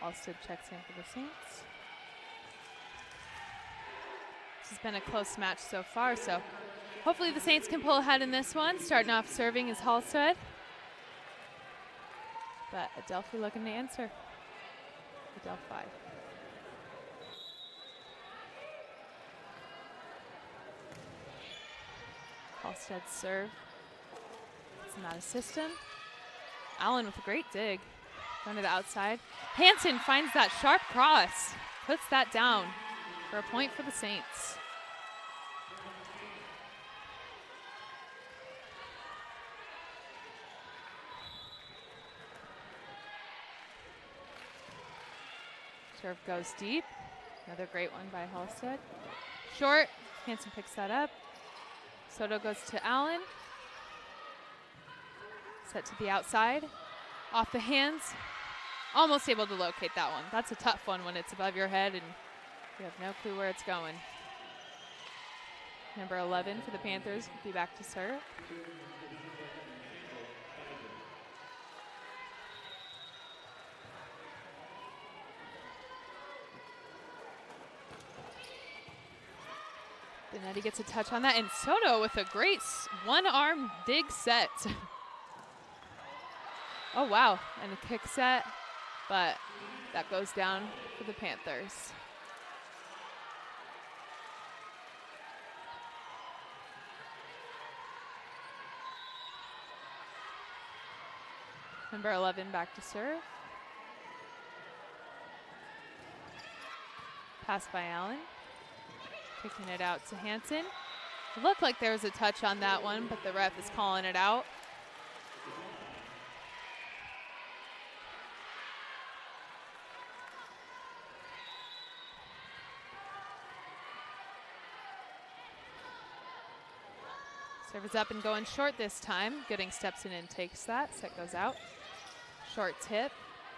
Alsted checks in for the Saints. This has been a close match so far, so hopefully the Saints can pull ahead in this one. Starting off serving is Halstead. But Adelphi looking to answer. Adelphi. Halstead's serve. It's not a system. Allen with a great dig. Going to the outside. Hansen finds that sharp cross. Puts that down for a point for the Saints. Serve goes deep. Another great one by Halstead. Short. Hansen picks that up. Soto goes to Allen. Set to the outside. Off the hands. Almost able to locate that one. That's a tough one when it's above your head and you have no clue where it's going. Number 11 for the Panthers will be back to serve. Benetti gets a touch on that, and Soto with a great one-arm dig set. Oh, wow, and a kick set, but that goes down for the Panthers. Number 11 back to serve. Pass by Allen. Kicking it out to Hansen. It looked like there was a touch on that one, but the ref is calling it out. Serve is up and going short this time. Gooding steps in and takes that. Set goes out. Short tip,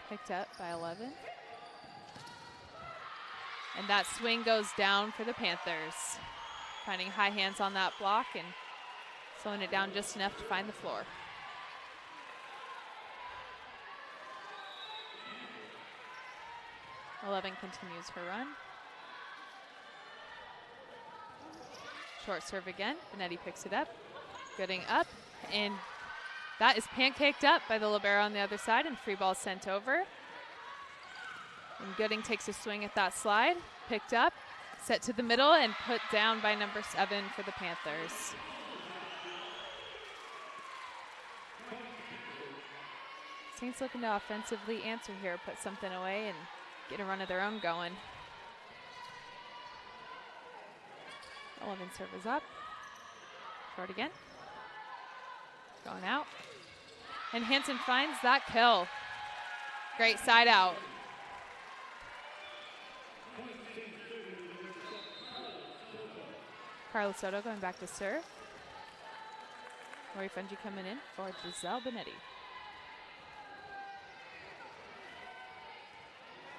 picked up by 11. And that swing goes down for the Panthers. Finding high hands on that block and slowing it down just enough to find the floor. Eleven continues her run. Short serve again. Benetti picks it up. Gooding up, and that is pancaked up by the libero on the other side, and free ball sent over. And Gooding takes a swing at that slide, picked up, set to the middle, and put down by number 7 for the Panthers. Saints looking to offensively answer here, put something away, and get a run of their own going. 11 serve is up. Short again. Going out. And Hansen finds that kill. Great side out. Carlos Soto going back to serve. Lori Fungi coming in for Giselle Benetti.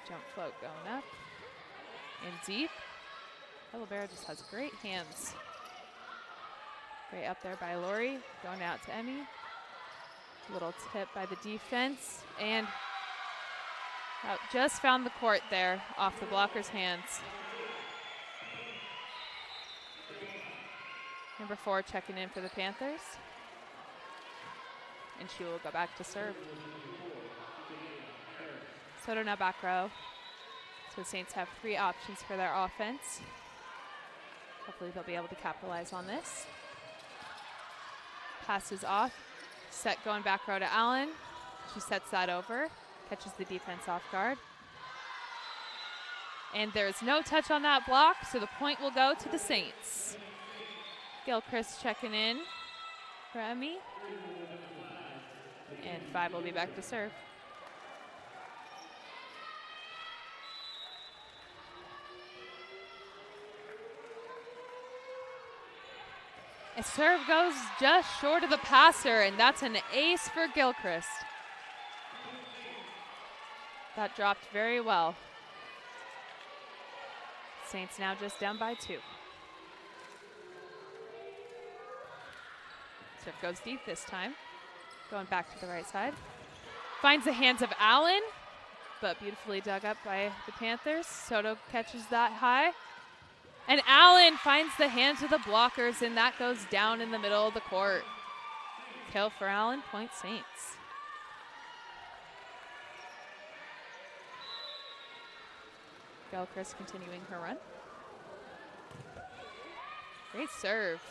Jump float going up. In deep. Libero just has great hands. Great up there by Lori. Going out to Emmy. Little tip by the defense. And just found the court there off the blocker's hands. Number 4 checking in for the Panthers. And she will go back to serve. Soto now back row. So the Saints have 3 options for their offense. Hopefully they'll be able to capitalize on this. Passes off. Set going back row to Allen. She sets that over. Catches the defense off guard. And there's no touch on that block, so the point will go to the Saints. Gilchrist checking in for Emmy. And 5 will be back to serve. A serve goes just short of the passer, and that's an ace for Gilchrist. That dropped very well. Saints now just down by 2. Serve goes deep this time. Going back to the right side. Finds the hands of Allen, but beautifully dug up by the Panthers. Soto catches that high. And Allen finds the hands of the blockers, and that goes down in the middle of the court. Kill for Allen, point Saints. Gilchrist continuing her run. Great serve.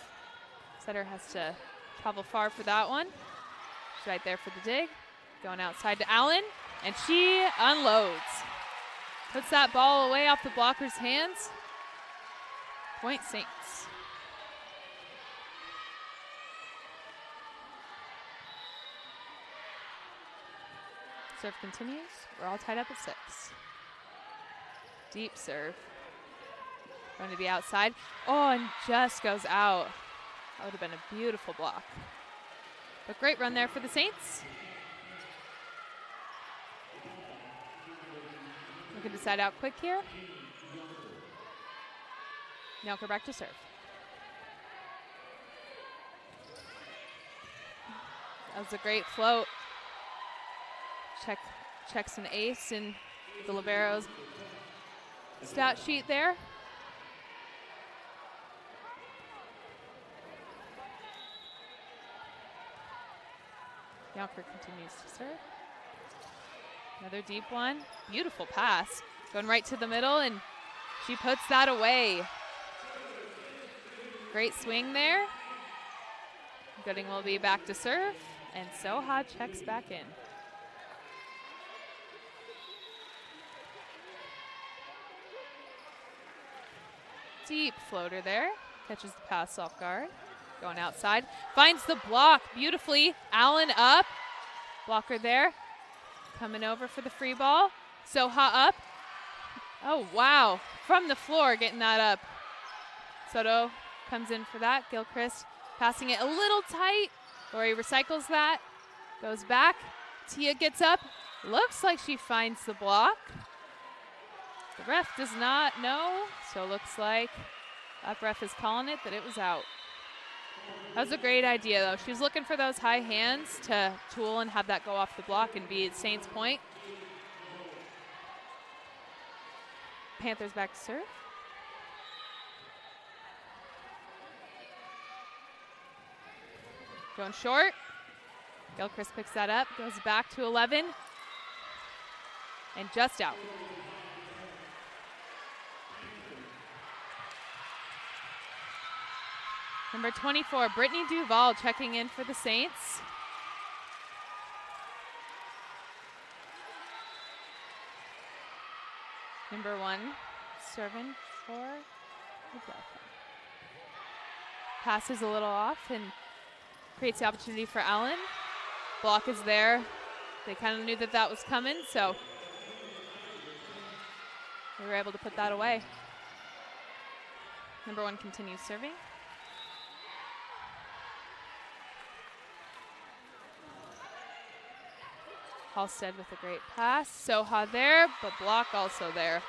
Setter has to travel far for that one. She's right there for the dig. Going outside to Allen, and she unloads. Puts that ball away off the blocker's hands. Point Saints. Serve continues. We're all tied up at 6. Deep serve. Going to be outside. Oh, and just goes out. That would have been a beautiful block. But great run there for the Saints. Looking to side out quick here. Nelker back to serve. That was a great float. Checks an ace in the libero's stat sheet there. Younker continues to serve. Another deep one. Beautiful pass. Going right to the middle, and she puts that away. Great swing there. Gooding will be back to serve, and Soha checks back in. Deep floater there. Catches the pass off guard. Going outside. Finds the block beautifully. Allen up. Blocker there. Coming over for the free ball. Soha up. Oh, wow. From the floor getting that up. Soto comes in for that. Gilchrist passing it a little tight. Lori recycles that. Goes back. Tia gets up. Looks like she finds the block. The ref does not know, so it looks like that ref is calling it that it was out. That was a great idea, though. She was looking for those high hands to tool and have that go off the block and be at Saints' point. Panthers back to serve. Going short. Gilchrist picks that up, goes back to 11, and just out. Number 24, Brittany Duval checking in for the Saints. Number 1, serving for Adelphi. Passes a little off and creates the opportunity for Allen. Block is there. They kind of knew that that was coming, so they were able to put that away. Number 1 continues serving. Halstead with a great pass. Soha there, but block also there.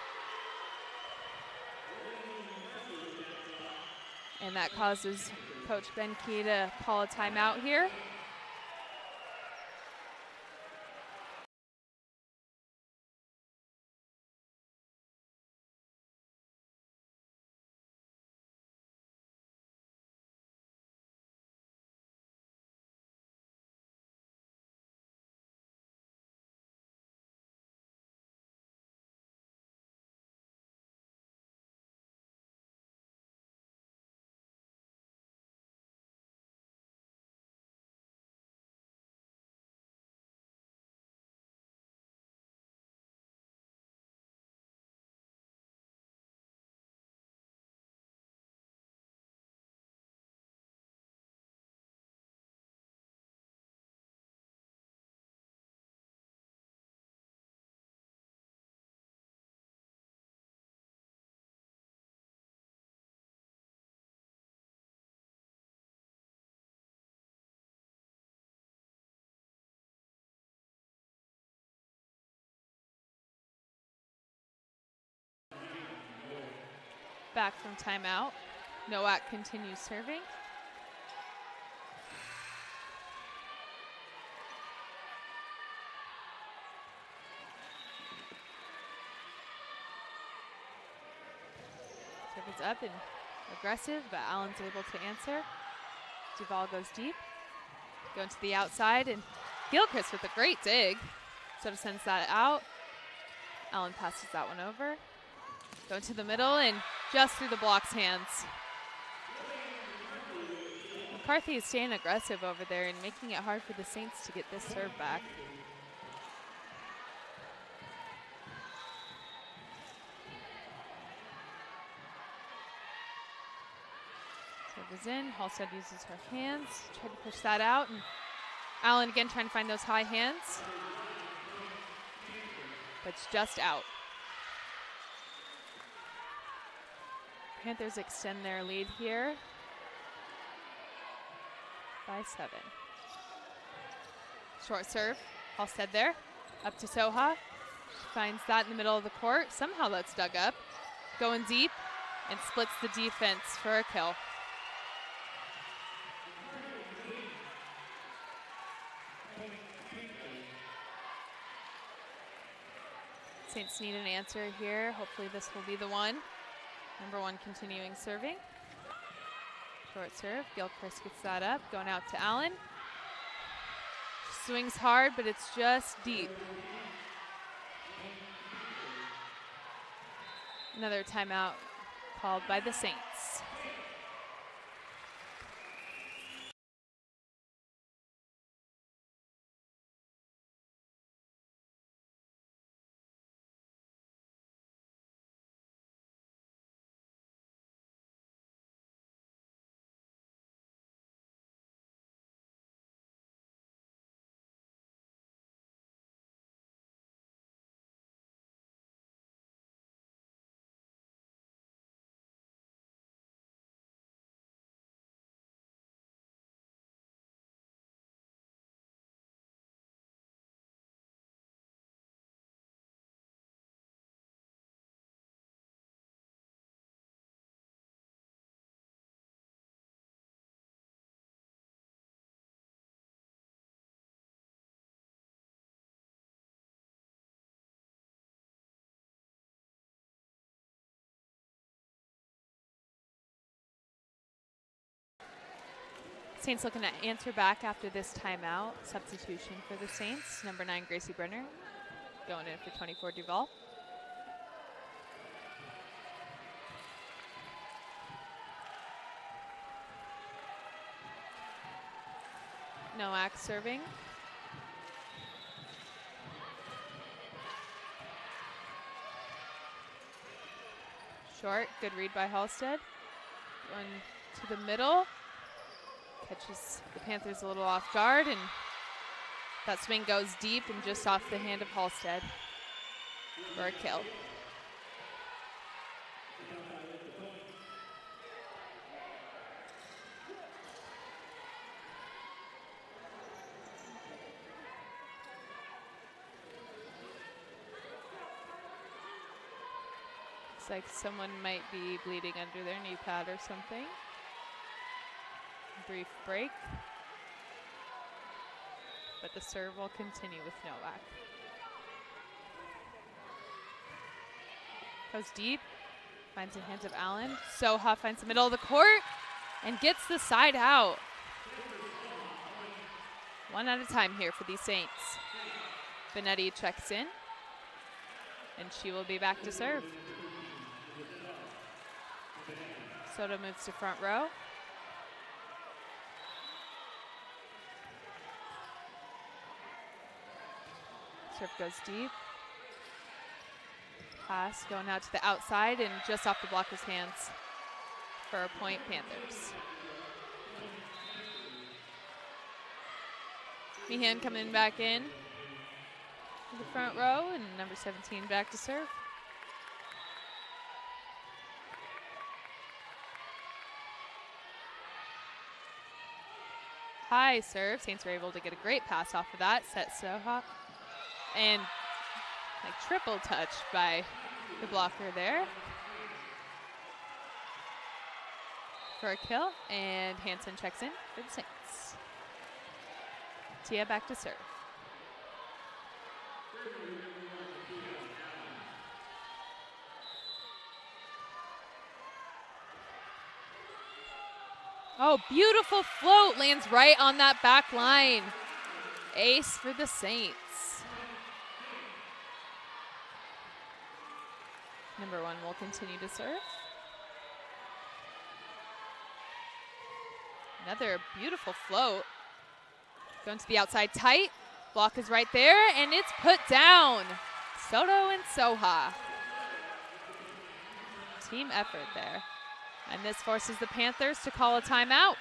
And that causes Coach Benke to call a timeout here. Back from timeout. Nowak continues serving. Serve is up and aggressive, but Allen's able to answer. Duval goes deep. Going to the outside, and Gilchrist with a great dig. Sort of sends that out. Allen passes that one over. Going to the middle and just through the block's hands. McCarthy is staying aggressive over there and making it hard for the Saints to get this serve back. Serve is in. Halstead uses her hands. Tried to push that out. And Allen again trying to find those high hands. But it's just out. Panthers extend their lead here by 7. Short serve, Halstead there, up to Soha. She finds that in the middle of the court. Somehow that's dug up. Going deep and splits the defense for a kill. Saints need an answer here. Hopefully this will be the one. Number 1 continuing serving. Short serve. Gilchrist gets that up. Going out to Allen. Swings hard, but it's just deep. Another timeout called by the Saints. Saints looking to answer back after this timeout. Substitution for the Saints. Number 9, Gracie Brenner, going in for 24, Duval. Nowak serving. Short, good read by Halstead. Going to the middle. Catches the Panthers a little off guard, and that swing goes deep and just off the hand of Halstead for a kill. Looks like someone might be bleeding under their knee pad or something. Brief break, but the serve will continue with Nowak. Goes deep, finds the hands of Allen. Soha finds the middle of the court and gets the side out. One at a time here for these Saints. Benetti checks in, and she will be back to serve. Soto moves to front row. Serve goes deep. Pass going out to the outside and just off the blocker's hands for a point, Panthers. Meehan coming back in to the front row, and number 17 back to serve. High serve. Saints were able to get a great pass off of that. Set Soha. And like triple touch by the blocker there for a kill. And Hansen checks in for the Saints. Tia back to serve. Oh, beautiful float, lands right on that back line. Ace for the Saints. Number 1 will continue to serve. Another beautiful float. Going to the outside tight. Block is right there, and it's put down. Soto and Soha. Team effort there. And this forces the Panthers to call a timeout.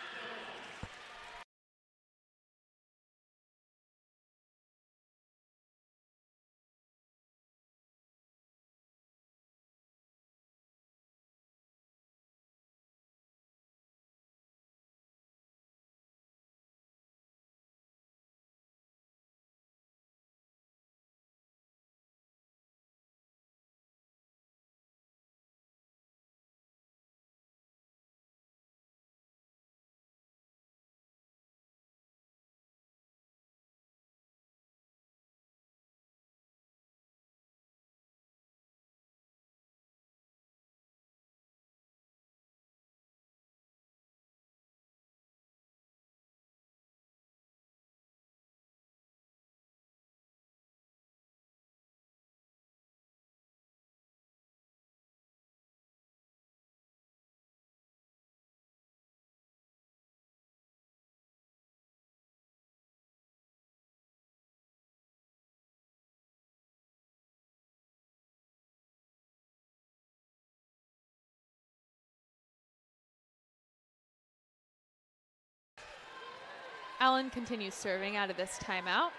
Allen continues serving out of this timeout.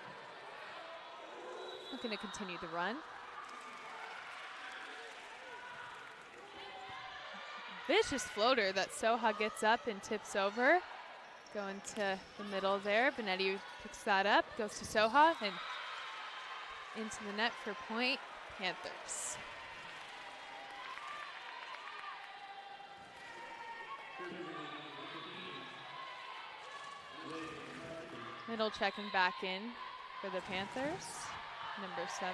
Looking to continue the run. Vicious floater that Soha gets up and tips over. Going to the middle there. Benetti picks that up, goes to Soha, and into the net for point, Panthers. Middle checking back in for the Panthers, number 7.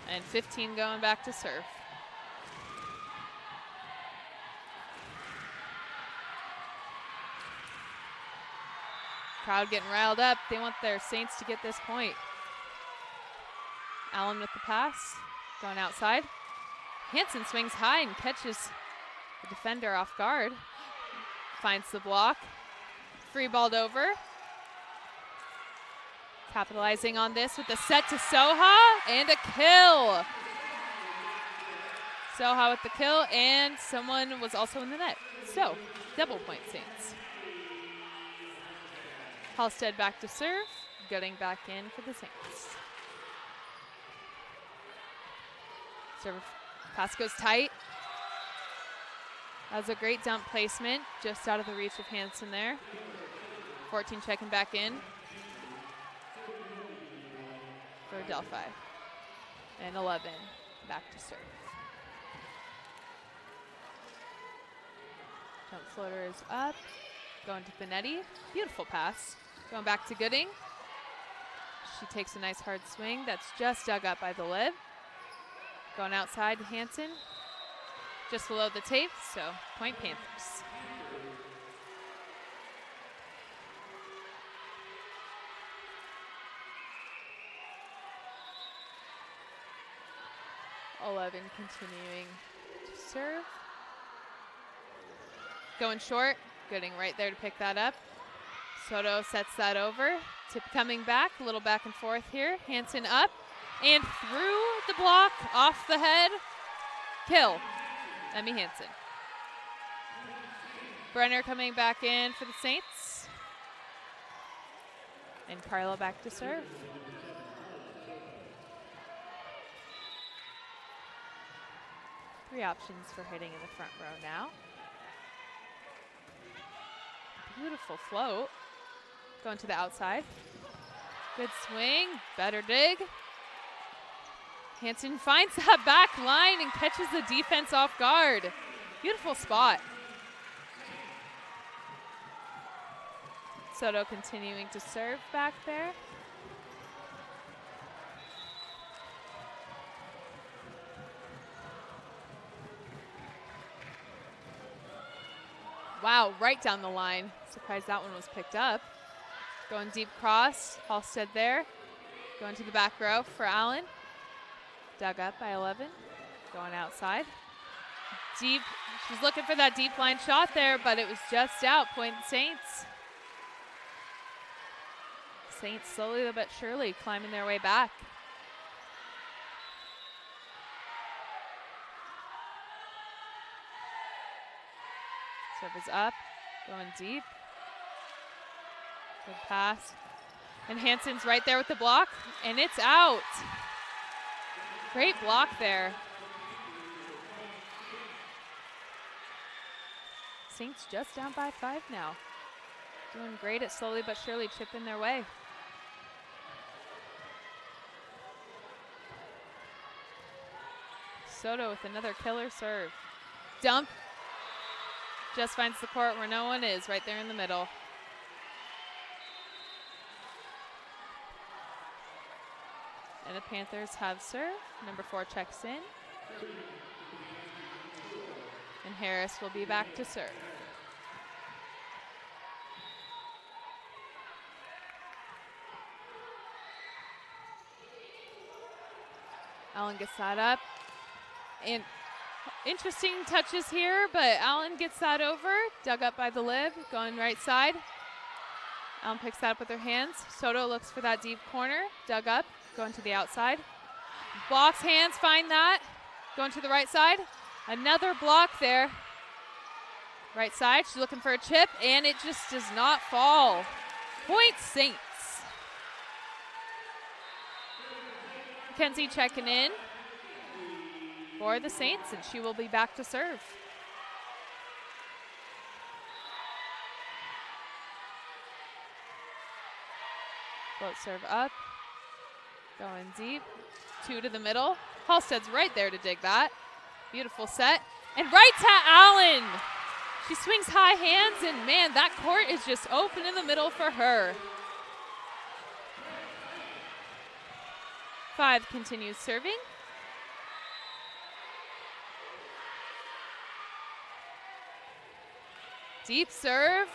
And 15 going back to serve. Crowd getting riled up. They want their Saints to get this point. Allen with the pass, going outside. Hansen swings high and catches the defender off guard. Finds the block. Free balled over. Capitalizing on this with the set to Soha and a kill. Soha with the kill, and someone was also in the net. So, double point Saints. Halstead back to serve, getting back in for the Saints. Serve pass goes tight. That was a great dump placement, just out of the reach of Hansen there. 14 checking back in for Adelphi. And 11 back to serve. Jump floater is up. Going to Benetti. Beautiful pass. Going back to Gooding. She takes a nice hard swing. That's just dug up by the lid. Going outside to Hansen. Just below the tape, so point Panthers. Eleven continuing to serve. Going short. Gooding right there to pick that up. Soto sets that over. Tip coming back, a little back and forth here. Hansen up and through the block, off the head. Kill, Emmy Hansen. Brenner coming back in for the Saints. And Carla back to serve. Three options for hitting in the front row now. Beautiful float. Going to the outside. Good swing, better dig. Hansen finds that back line and catches the defense off guard. Beautiful spot. Soto continuing to serve back there. Wow, right down the line. Surprised that one was picked up. Going deep cross, Halstead there. Going to the back row for Allen. Dug up by 11. Going outside. Deep, she's looking for that deep line shot there, but it was just out. Point Saints. Saints slowly but surely climbing their way back. Serve is up, going deep. Good pass. And Hansen's right there with the block, and it's out. Great block there. Saints just down by 5 now. Doing great at slowly but surely chipping their way. Soto with another killer serve. Dump. Just finds the court where no one is, right there in the middle. And the Panthers have serve. Number 4 checks in. And Harris will be back to serve. Allen gets that up. And interesting touches here, but Allen gets that over. Dug up by the lib, going right side. Allen picks that up with her hands. Soto looks for that deep corner. Dug up, going to the outside. Blocks hands, find that. Going to the right side. Another block there. Right side, she's looking for a chip, and it just does not fall. Point Saints. Mackenzie checking in for the Saints, and she will be back to serve. Float serve up, going deep, 2 to the middle. Halstead's right there to dig that. Beautiful set, and right to Allen. She swings high hands, and man, that court is just open in the middle for her. 5 continues serving. Deep serve.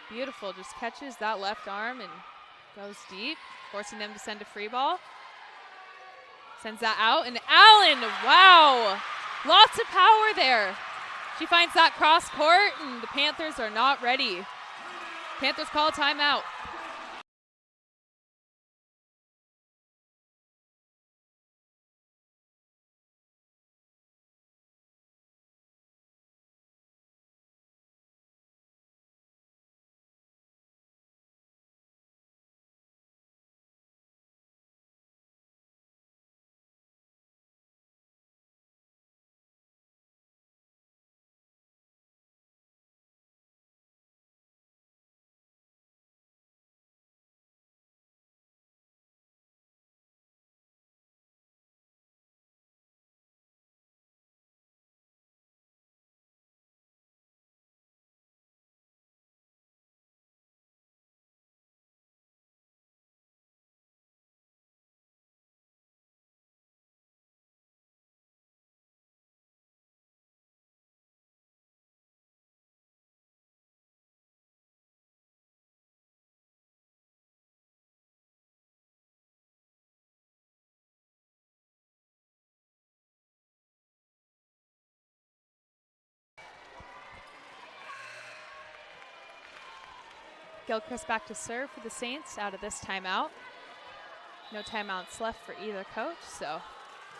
Beautiful, just catches that left arm and goes deep, forcing them to send a free ball. Sends that out, and Allen, wow, lots of power there. She finds that cross court, and the Panthers are not ready. Panthers call a timeout. Gilchrist back to serve for the Saints out of this timeout. No timeouts left for either coach, so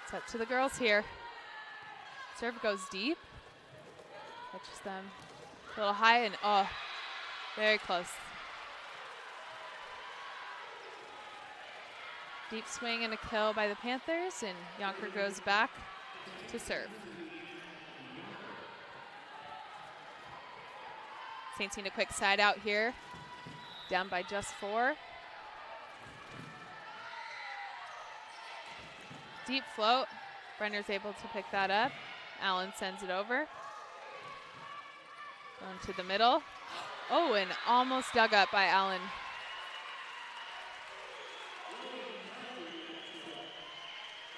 it's up to the girls here. Serve goes deep. Catches them a little high, and oh, very close. Deep swing and a kill by the Panthers, and Yonker goes back to serve. Saints need a quick side out here. Down by just 4. Deep float. Brenner's able to pick that up. Allen sends it over. Going to the middle. Oh, and almost dug up by Allen.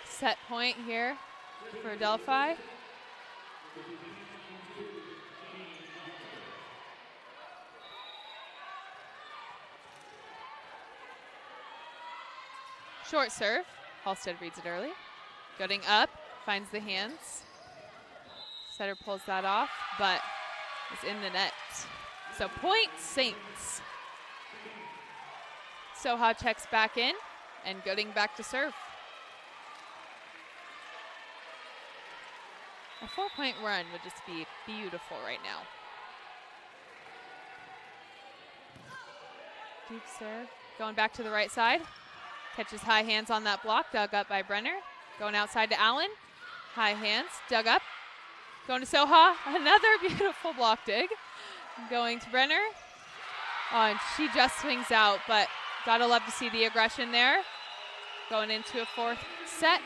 Set point here for Adelphi. Short serve. Halstead reads it early. Getting up, finds the hands. Setter pulls that off, but it's in the net. So point Saints. Soha checks back in, and Gooding back to serve. A 4-point run would just be beautiful right now. Deep serve. Going back to the right side. Catches high hands on that block, dug up by Brenner. Going outside to Allen. High hands, dug up. Going to Soha, another beautiful block dig. Going to Brenner. Oh, and she just swings out, but gotta love to see the aggression there. Going into a 4th set.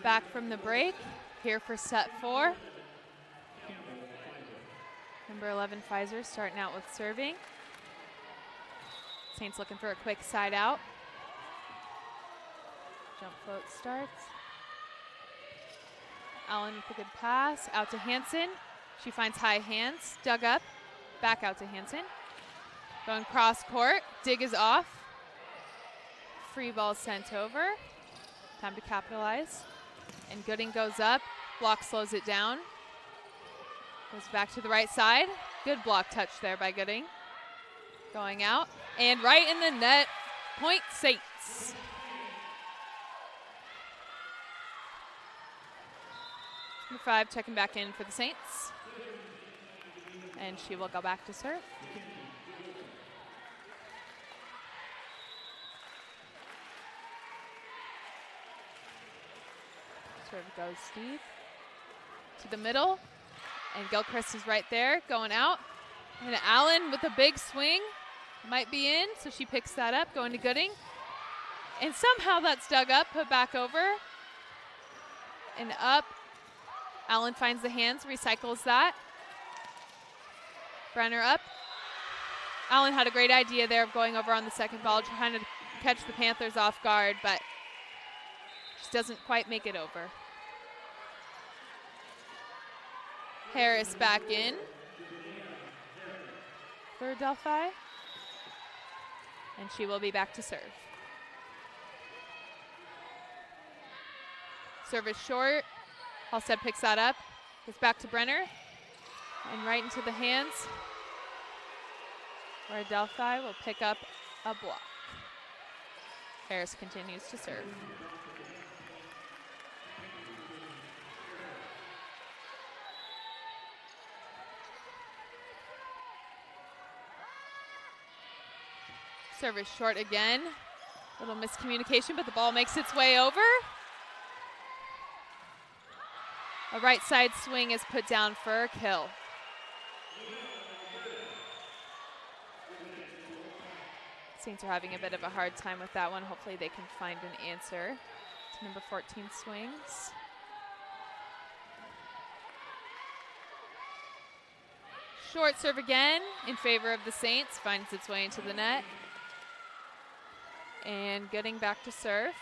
Back from the break, here for set 4. Number 11, Pfizer, starting out with serving. Saints looking for a quick side out. Jump float starts. Allen with a good pass, out to Hansen. She finds high hands, dug up, back out to Hansen. Going cross court, dig is off. Free ball sent over. Time to capitalize. And Gooding goes up, block slows it down. Goes back to the right side. Good block touch there by Gooding. Going out, and right in the net, point Saints. Number 5 checking back in for the Saints. And she will go back to serve. Serve goes Steve. To the middle. And Gilchrist is right there, going out. And Allen with a big swing. Might be in, so she picks that up, going to Gooding. And somehow that's dug up, put back over. And up. Allen finds the hands, recycles that. Brenner up. Allen had a great idea there of going over on the second ball, trying to catch the Panthers off guard, but just doesn't quite make it over. Harris back in for Adelphi. And she will be back to serve. Service short. Halstead picks that up. Goes back to Brenner. And right into the hands where Adelphi will pick up a block. Harris continues to serve. Service short again. Little miscommunication, but the ball makes its way over. A right side swing is put down for a kill. Saints are having a bit of a hard time with that one. Hopefully they can find an answer to number 14 swings. Short serve again in favor of the Saints. Finds its way into the net. And getting back to serve.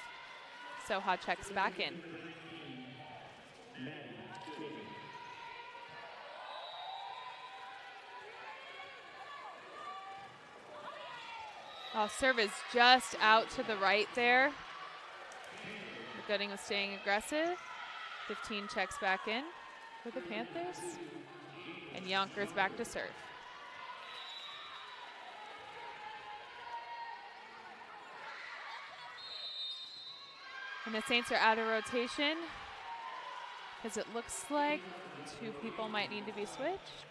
Soha checks back in. Oh, serve is just out to the right there. Gooding was staying aggressive. 15 checks back in for the Panthers. And Yonkers back to serve. And the Saints are out of rotation because it looks like 2 people might need to be switched.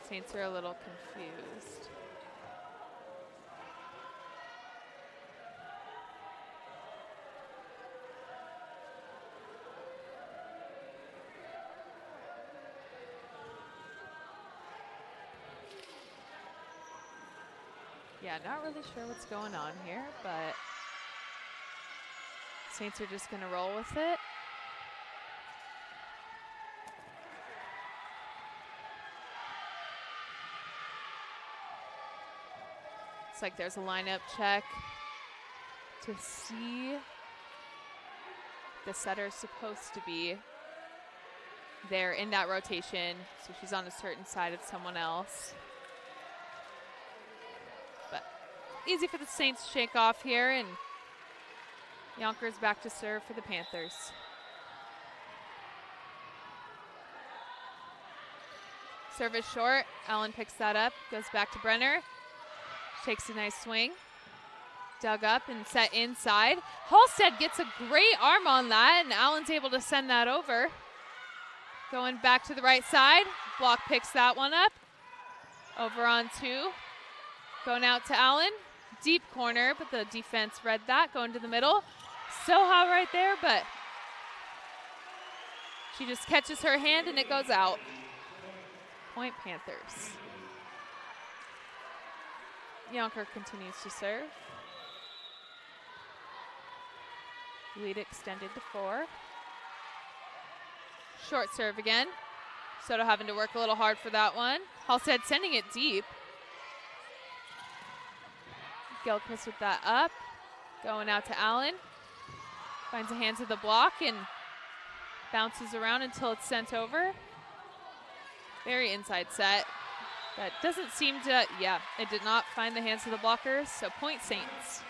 Saints are a little confused. Yeah, not really sure what's going on here, but Saints are just going to roll with it. Looks like there's a lineup check to see the setter's supposed to be there in that rotation, so she's on a certain side of someone else. But easy for the Saints to shake off here, and Yonkers back to serve for the Panthers. Service short, Allen picks that up, goes back to Brenner. Takes a nice swing. Dug up and set inside. Halstead gets a great arm on that, and Allen's able to send that over. Going back to the right side. Block picks that one up. Over on 2. Going out to Allen. Deep corner, but the defense read that. Going to the middle. Soha right there, but she just catches her hand and it goes out. Point Panthers. Yonker continues to serve. Lead extended to 4. Short serve again. Soto having to work a little hard for that one. Halstead sending it deep. Gilchrist with that up. Going out to Allen. Finds a hand to the block and bounces around until it's sent over. Very inside set. That doesn't seem to, yeah, it did not find the hands of the blockers, so point Saints.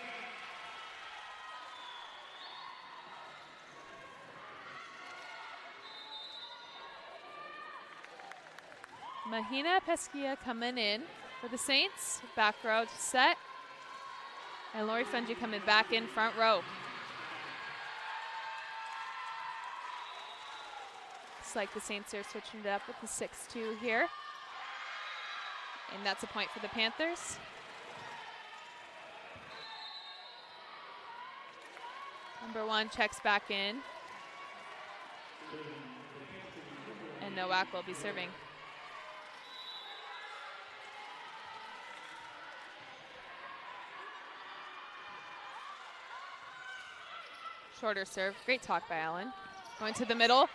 Mahina Pesquia coming in for the Saints. Back row to set. And Lori Fungi coming back in front row. Looks like the Saints are switching it up with the 6-2 here. And that's a point for the Panthers. Number 1 checks back in. And Nowak will be serving. Shorter serve. Great talk by Allen. Going to the middle.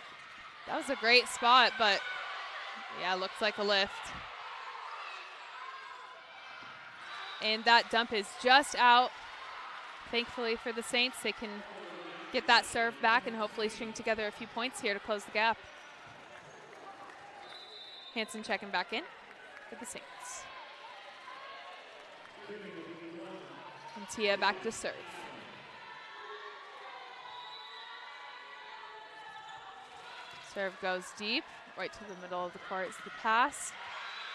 That was a great spot, but yeah, looks like a lift. And that dump is just out. Thankfully for the Saints, they can get that serve back and hopefully string together a few points here to close the gap. Hansen checking back in for the Saints. And Tia back to serve. Serve goes deep, right to the middle of the court is the pass.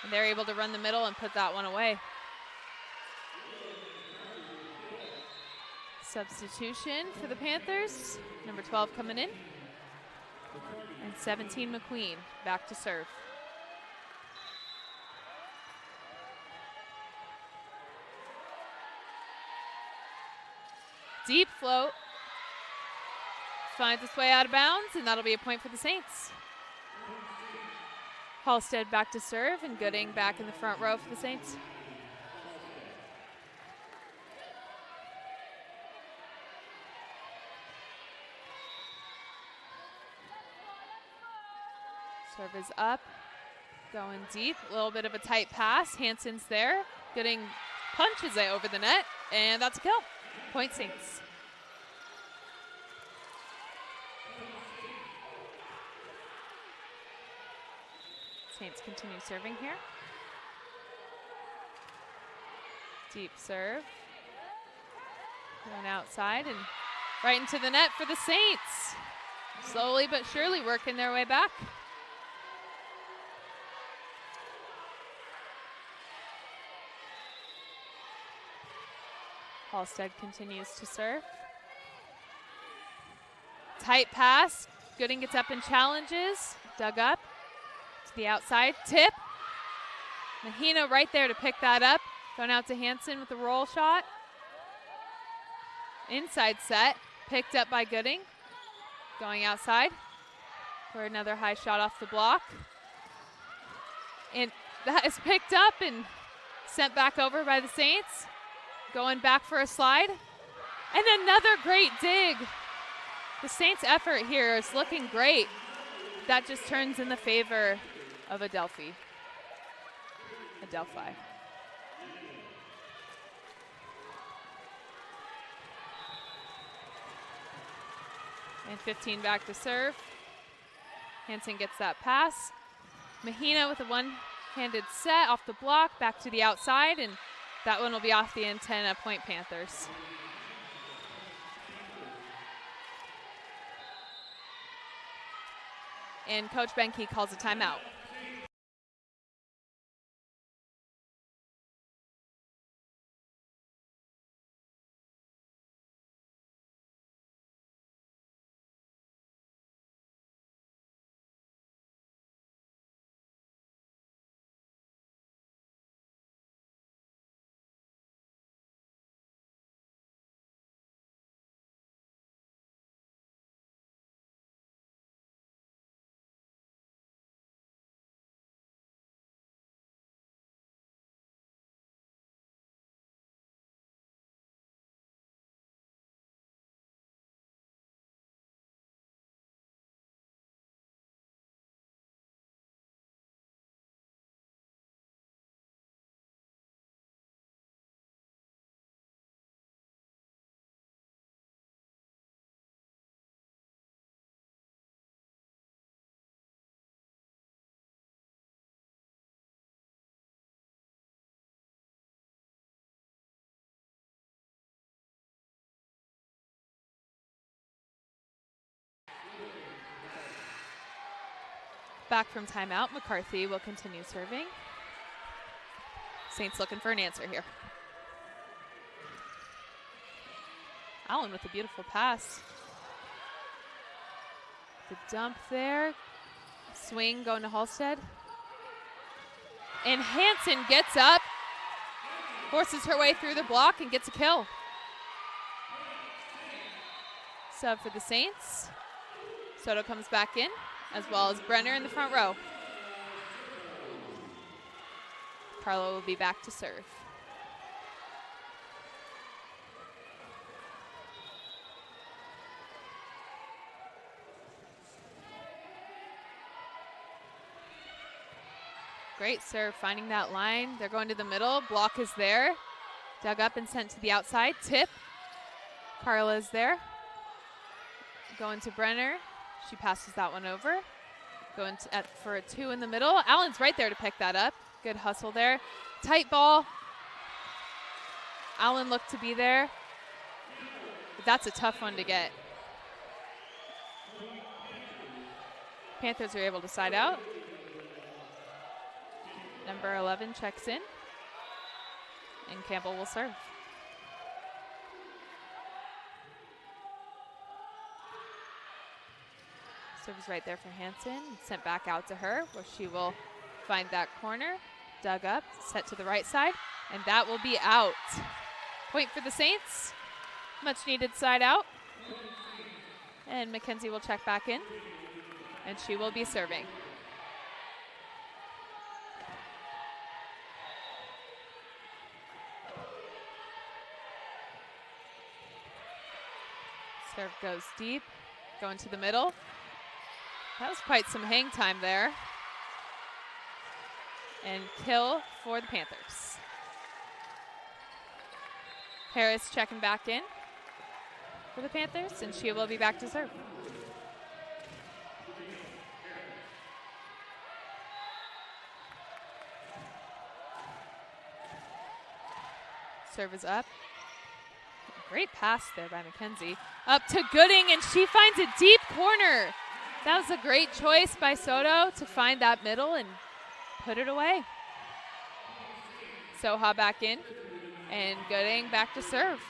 And they're able to run the middle and put that one away. Substitution for the Panthers. Number 12 coming in. And 17 McQueen back to serve. Deep float. Finds its way out of bounds, and that'll be a point for the Saints. Halstead back to serve, and Gooding back in the front row for the Saints. Serve is up, going deep, a little bit of a tight pass. Hansen's there. Gooding punches it over the net, and that's a kill. Point Saints. Saints continue serving here. Deep serve. Going outside and right into the net for the Saints. Slowly but surely working their way back. Halstead continues to serve. Tight pass. Gooding gets up and challenges. Dug up. To the outside, tip. Mahina right there to pick that up. Going out to Hansen with the roll shot. Inside set, picked up by Gooding. Going outside for another high shot off the block. And that is picked up and sent back over by the Saints. Going back for a slide. And another great dig. The Saints' effort here is looking great. That just turns in the favor of Adelphi. And 15 back to serve. Hansen gets that pass. Mahina with a one-handed set off the block, back to the outside, and that one will be off the antenna, point Panthers. And Coach Benke calls a timeout. back from timeout. McCarthy will continue serving. Saints looking for an answer here. Allen with a beautiful pass. The dump there. Swing going to Halstead. And Hanson gets up, forces her way through the block and gets a kill. Sub for the Saints. Soto comes back in, as well as Brenner in the front row. Carlo will be back to serve. Great serve, finding that line. They're going to the middle. Block is there. Dug up and sent to the outside. Tip. Carla is there. Going to Brenner. She passes that one over. Going for a 2 in the middle. Allen's right there to pick that up. Good hustle there. Tight ball. Allen looked to be there. But that's a tough one to get. Panthers are able to side out. Number 11 checks in, and Campbell will serve. Serve is right there for Hanson, sent back out to her, where she will find that corner, dug up, set to the right side, and that will be out. Point for the Saints, much needed side out. And Mackenzie will check back in, and she will be serving. Serve goes deep, going to the middle. That was quite some hang time there. And kill for the Panthers. Harris checking back in for the Panthers, and she will be back to serve. Serve is up. Great pass there by Mackenzie. Up to Gooding, and she finds a deep corner. That was a great choice by Soto to find that middle and put it away. Soha back in, and Gooding back to serve.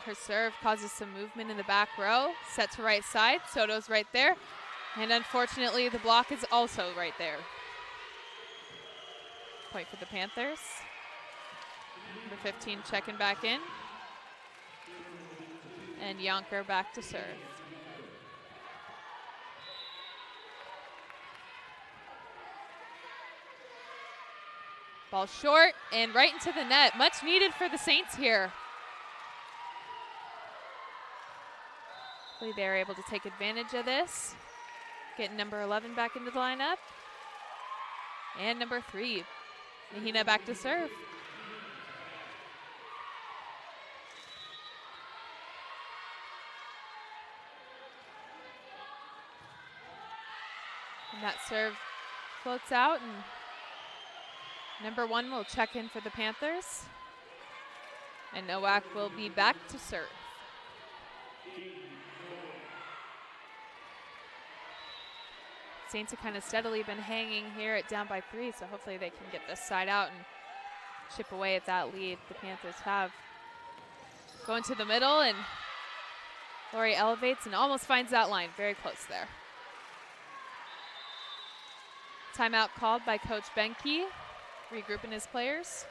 Her serve causes some movement in the back row. Set to right side. Soto's right there. And unfortunately, the block is also right there. Point for the Panthers. Number 15 checking back in. And Yonker back to serve. Ball short and right into the net. Much needed for the Saints here. Hopefully they're able to take advantage of this. Getting number 11 back into the lineup. And number 3, Mahina back to serve. And that serve floats out, and number 1 will check in for the Panthers. And Nowak will be back to serve. Saints have kind of steadily been hanging here at down by 3, so hopefully they can get this side out and chip away at that lead the Panthers have. Going to the middle, and Lori elevates and almost finds that line. Very close there. Timeout called by Coach Benke, regrouping his players.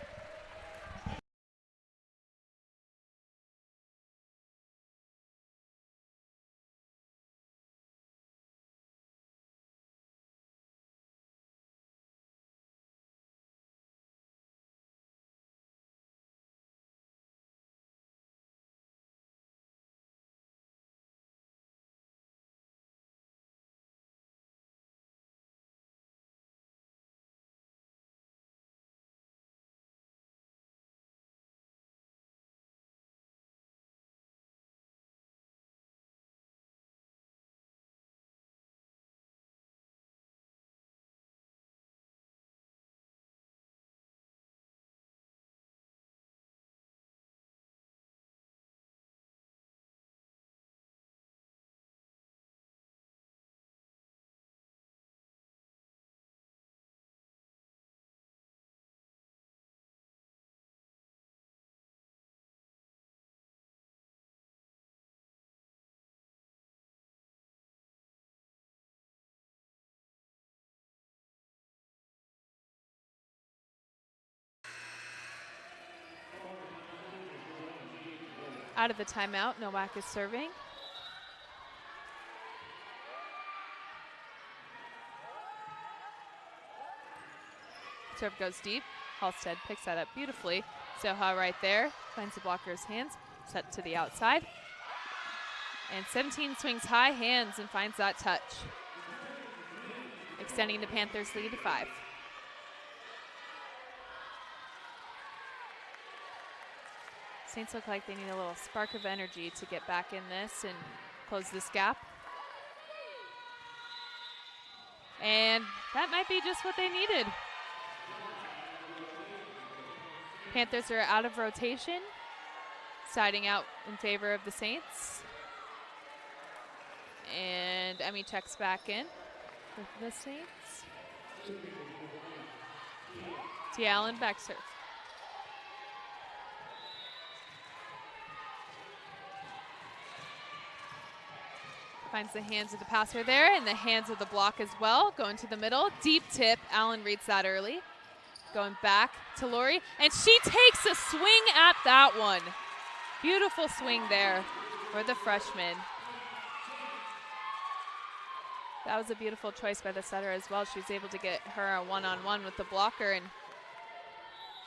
Out of the timeout, Nowak is serving. Serve goes deep. Halstead picks that up beautifully. Soha right there, finds the blocker's hands, set to the outside. And 17 swings high, hands, and finds that touch. Extending the Panthers' lead to 5. Saints look like they need a little spark of energy to get back in this and close this gap. And that might be just what they needed. Panthers are out of rotation, siding out in favor of the Saints. And Emmy checks back in with the Saints. T. Allen back serve. Finds the hands of the passer there and the hands of the block as well. Going to the middle, deep tip. Allen reads that early. Going back to Lori, and she takes a swing at that one. Beautiful swing there for the freshman. That was a beautiful choice by the setter as well. She was able to get her a one-on-one with the blocker, and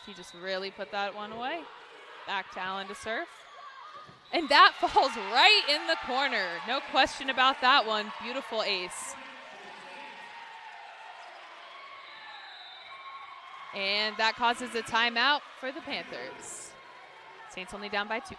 she just really put that one away. Back to Allen to serve. And that falls right in the corner. No question about that one. Beautiful ace. And that causes a timeout for the Panthers. Saints only down by 2.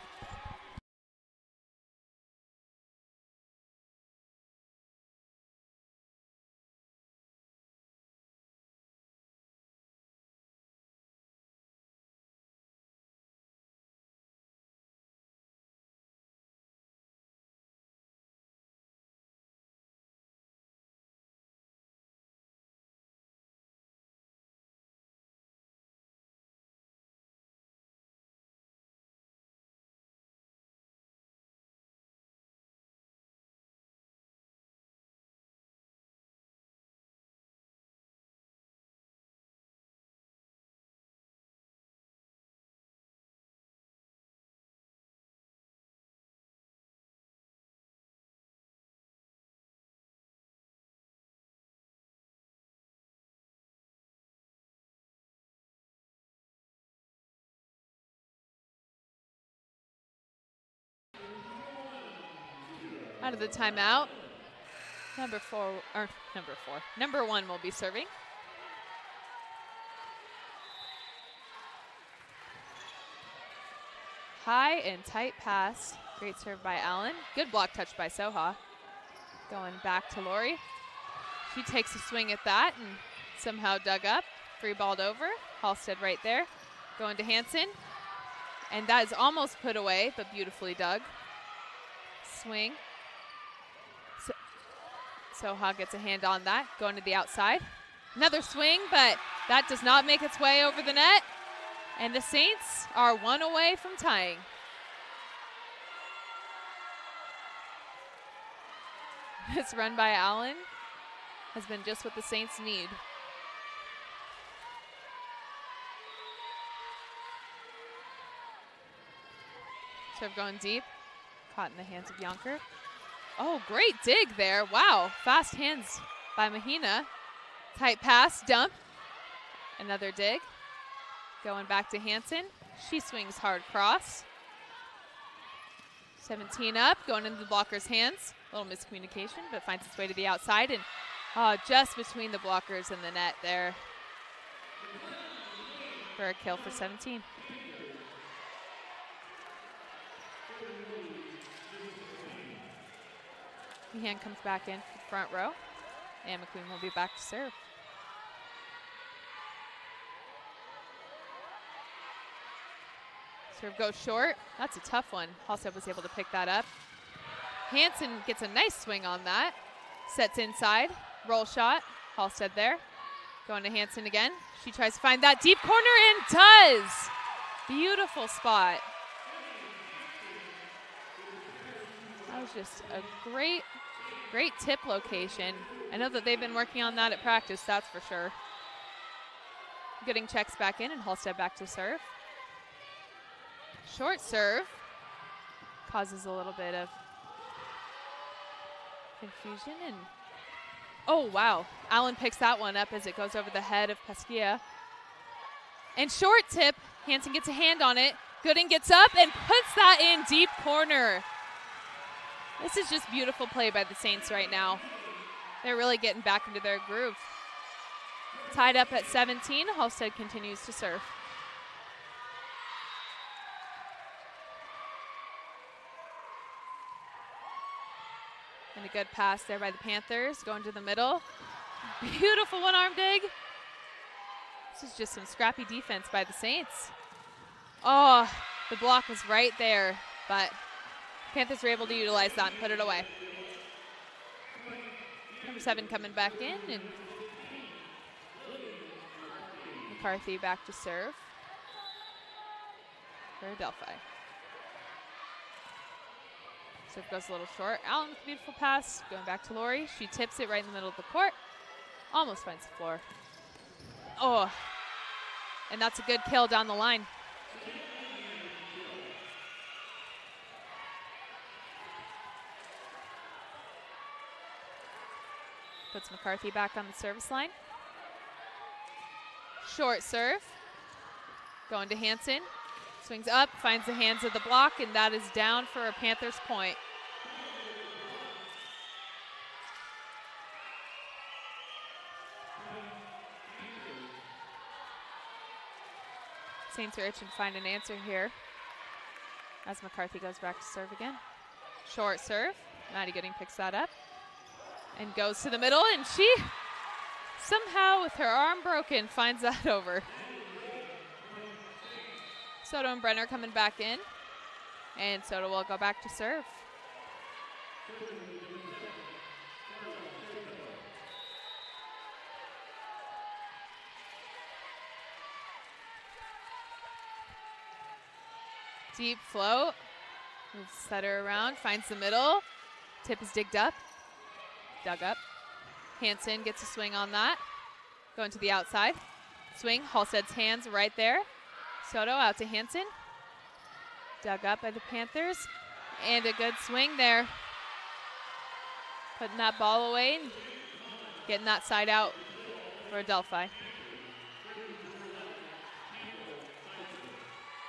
Out of the timeout, number 1 will be serving. High and tight pass. Great serve by Allen. Good block touch by Soha. Going back to Lori. She takes a swing at that and somehow dug up. Free balled over. Halstead right there. Going to Hansen. And that is almost put away, but beautifully dug. Swing. Soha gets a hand on that, going to the outside. Another swing, but that does not make its way over the net. And the Saints are 1 away from tying. This run by Allen has been just what the Saints need. Serve going deep, caught in the hands of Yonker. Oh, great dig there. Wow, fast hands by Mahina. Tight pass, dump. Another dig. Going back to Hansen. She swings hard cross. 17 up, going into the blocker's hands. A little miscommunication, but finds its way to the outside. And just between the blockers and the net there for a kill for 17. Meehan comes back in for the front row, and McQueen will be back to serve. Serve goes short. That's a tough one. Halstead was able to pick that up. Hansen gets a nice swing on that. Sets inside. Roll shot. Halstead there. Going to Hansen again. She tries to find that deep corner and does. Beautiful spot. That was just a great tip location. I know that they've been working on that at practice, that's for sure. Gooding checks back in and Halstead back to serve. Short serve. causes a little bit of confusion. And oh, wow. Allen picks that one up as it goes over the head of Pesquia. And short tip, Hansen gets a hand on it. Gooden gets up and puts that in deep corner. This is just beautiful play by the Saints right now. They're really getting back into their groove. Tied up at 17, Halstead continues to serve. And a good pass there by the Panthers, going to the middle. Beautiful one-arm dig. This is just some scrappy defense by the Saints. Oh, the block was right there, but Panthers were able to utilize that and put it away. Number 7 coming back in, and McCarthy back to serve for Adelphi. Serve goes a little short. Allen with a beautiful pass, going back to Lori. She tips it right in the middle of the court. Almost finds the floor. Oh, and that's a good kill down the line. Puts McCarthy back on the service line. Short serve. Going to Hansen. Swings up, finds the hands of the block, and that is down for a Panthers point. Saints are itching to find an answer here as McCarthy goes back to serve again. Short serve. Maddie Gooding picks that up and goes to the middle, and she somehow, with her arm broken, finds that over. Soto and Brenner coming back in, and Soto will go back to serve. Deep float, moves setter around, finds the middle. Tip is dug up. Hansen gets a swing on that. Going to the outside. Swing, Halstead's hands right there. Soto out to Hansen. Dug up by the Panthers. And a good swing there. Putting that ball away and getting that side out for Adelphi.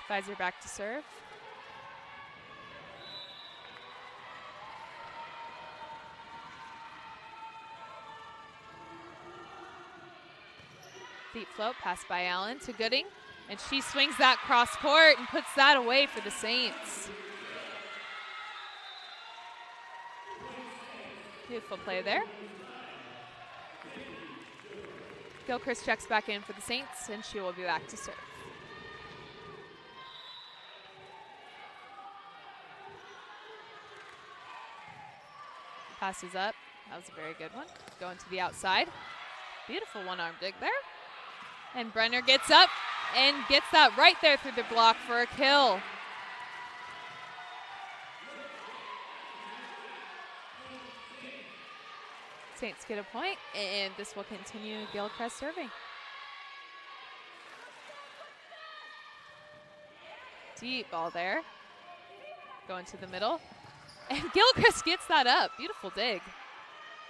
Pfizer back to serve. Deep float, pass by Allen to Gooding, and she swings that cross court and puts that away for the Saints. Beautiful play there. Gilchrist checks back in for the Saints, and she will be back to serve. Passes up. That was a very good one. Going to the outside. Beautiful one-arm dig there. And Brenner gets up and gets that right there through the block for a kill. Saints get a point, and this will continue Gilchrist serving. Deep ball there. Going to the middle. And Gilchrist gets that up. Beautiful dig.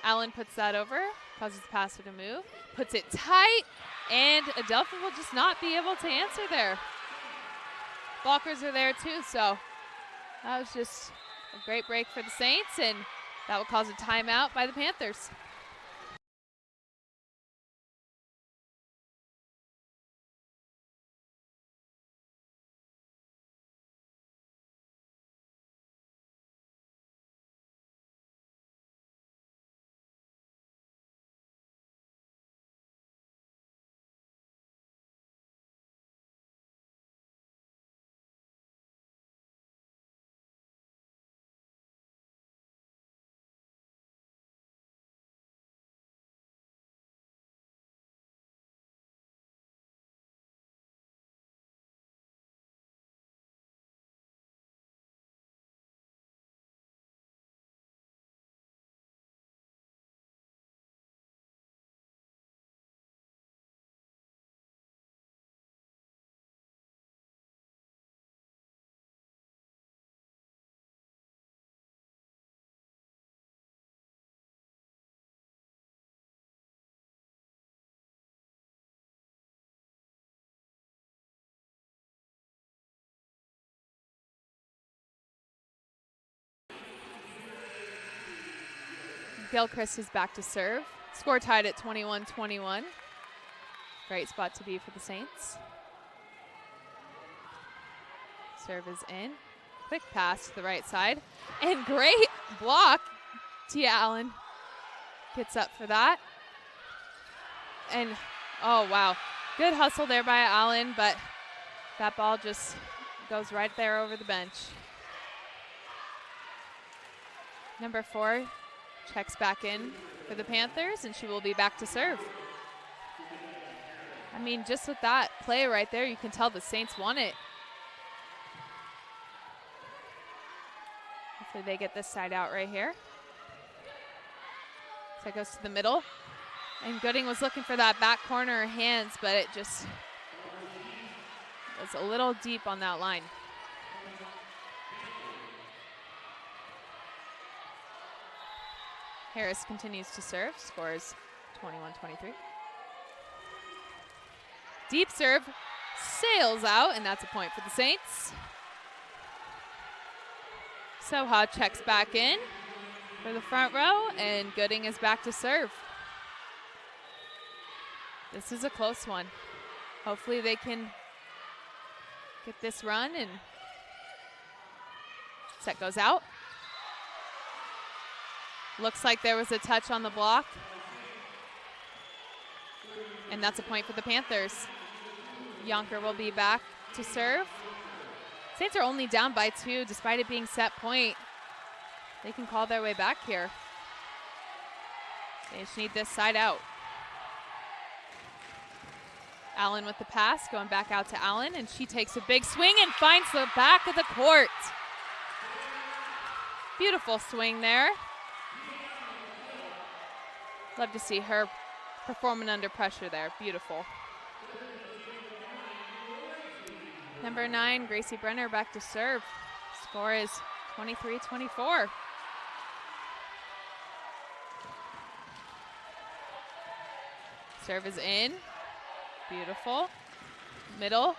Allen puts that over, causes the passer to move, puts it tight, and Adelphi will just not be able to answer there. Blockers are there too, so that was just a great break for the Saints, and that will cause a timeout by the Panthers. Gilchrist is back to serve. Score tied at 21-21. Great spot to be for the Saints. Serve is in. Quick pass to the right side. And great block. Tia Allen gets up for that. And, oh, wow. Good hustle there by Allen, but that ball just goes right there over the bench. Number 4 checks back in for the Panthers, and she will be back to serve. I mean, just with that play right there, you can tell the Saints want it. Hopefully they get this side out right here. So it goes to the middle. And Gooding was looking for that back corner hands, but it just was a little deep on that line. Harris continues to serve, scores 21-23. Deep serve, sails out, and that's a point for the Saints. Soha checks back in for the front row, and Gooding is back to serve. This is a close one. Hopefully they can get this run, and set goes out. Looks like there was a touch on the block. And that's a point for the Panthers. Yonker will be back to serve. Saints are only down by 2 despite it being set point. They can call their way back here. They just need this side out. Allen with the pass, going back out to Allen, and she takes a big swing and finds the back of the court. Beautiful swing there. Love to see her performing under pressure there. Beautiful. Number 9, Gracie Brenner back to serve. Score is 23-24. Serve is in. Beautiful. Middle.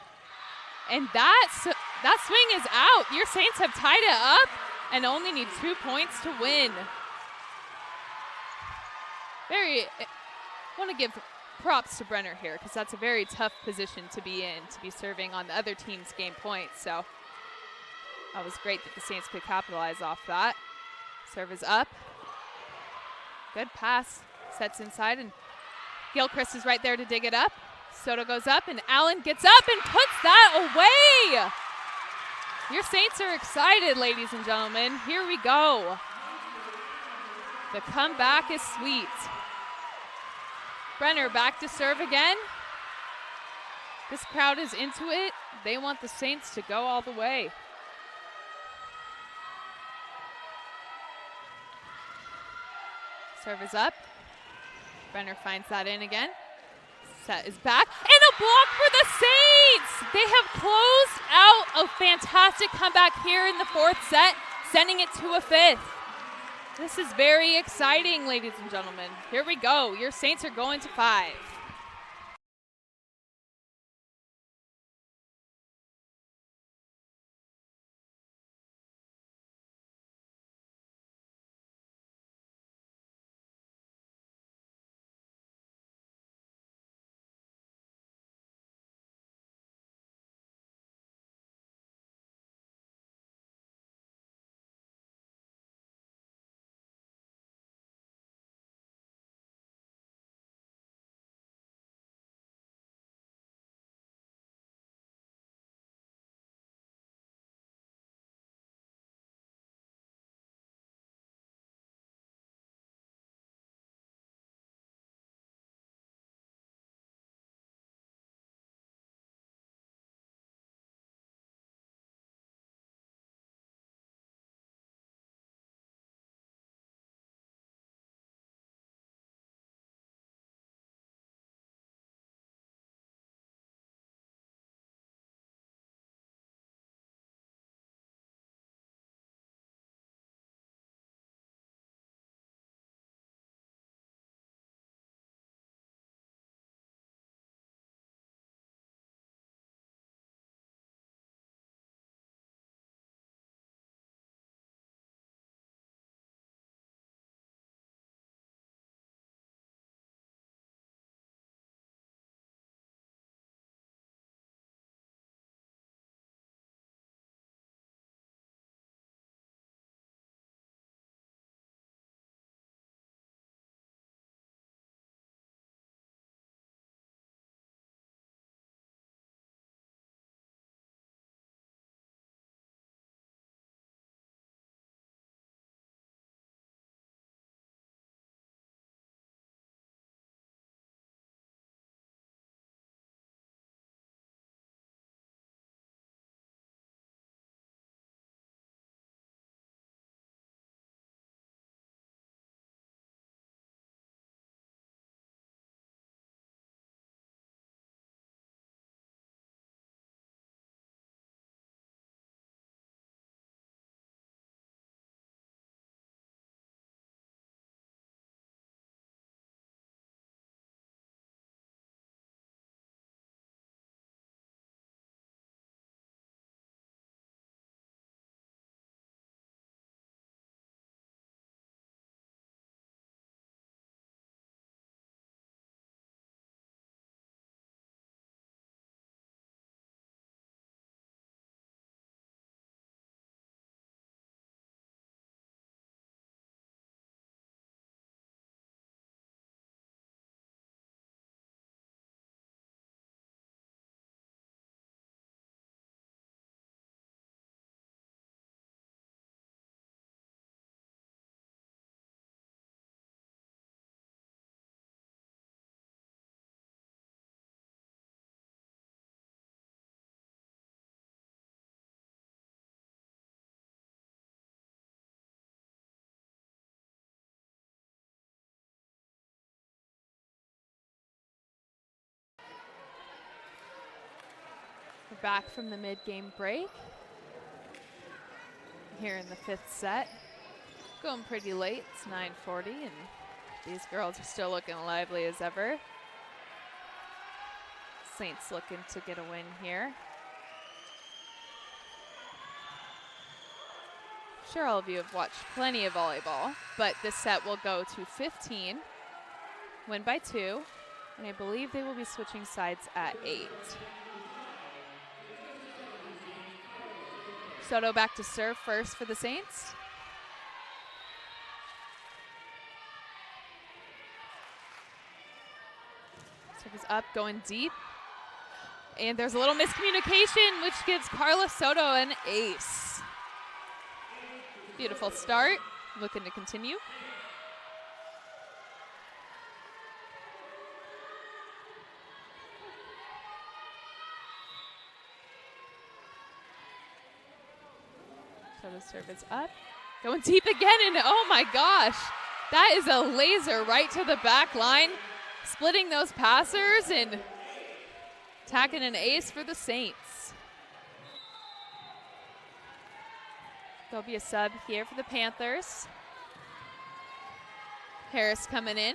And that swing is out. Your Saints have tied it up and only need 2 points to win. Want to give props to Brenner here because that's a very tough position to be in, to be serving on the other team's game points. So that was great that the Saints could capitalize off that. Serve is up. Good pass. Sets inside, and Gilchrist is right there to dig it up. Soto goes up, and Allen gets up and puts that away. Your Saints are excited, ladies and gentlemen. Here we go. The comeback is sweet. Brenner back to serve again. This crowd is into it. They want the Saints to go all the way. Serve is up. Brenner finds that in again. Set is back, and a block for the Saints! They have closed out a fantastic comeback here in the 4th set, sending it to a 5th. This is very exciting, ladies and gentlemen. Here we go. Your Saints are going to 5. back from the mid-game break here in the 5th set. Going pretty late, it's 9:40, and these girls are still looking lively as ever. Saints looking to get a win here. Sure, all of you have watched plenty of volleyball, but this set will go to 15, win by 2, and I believe they will be switching sides at 8. Soto back to serve first for the Saints. Serve is up, going deep. And there's a little miscommunication, which gives Carla Soto an ace. Beautiful start, looking to continue. Soto's serve is up, going deep again, and oh my gosh, that is a laser right to the back line, splitting those passers and attacking an ace for the Saints. There'll be a sub here for the Panthers. Harris coming in,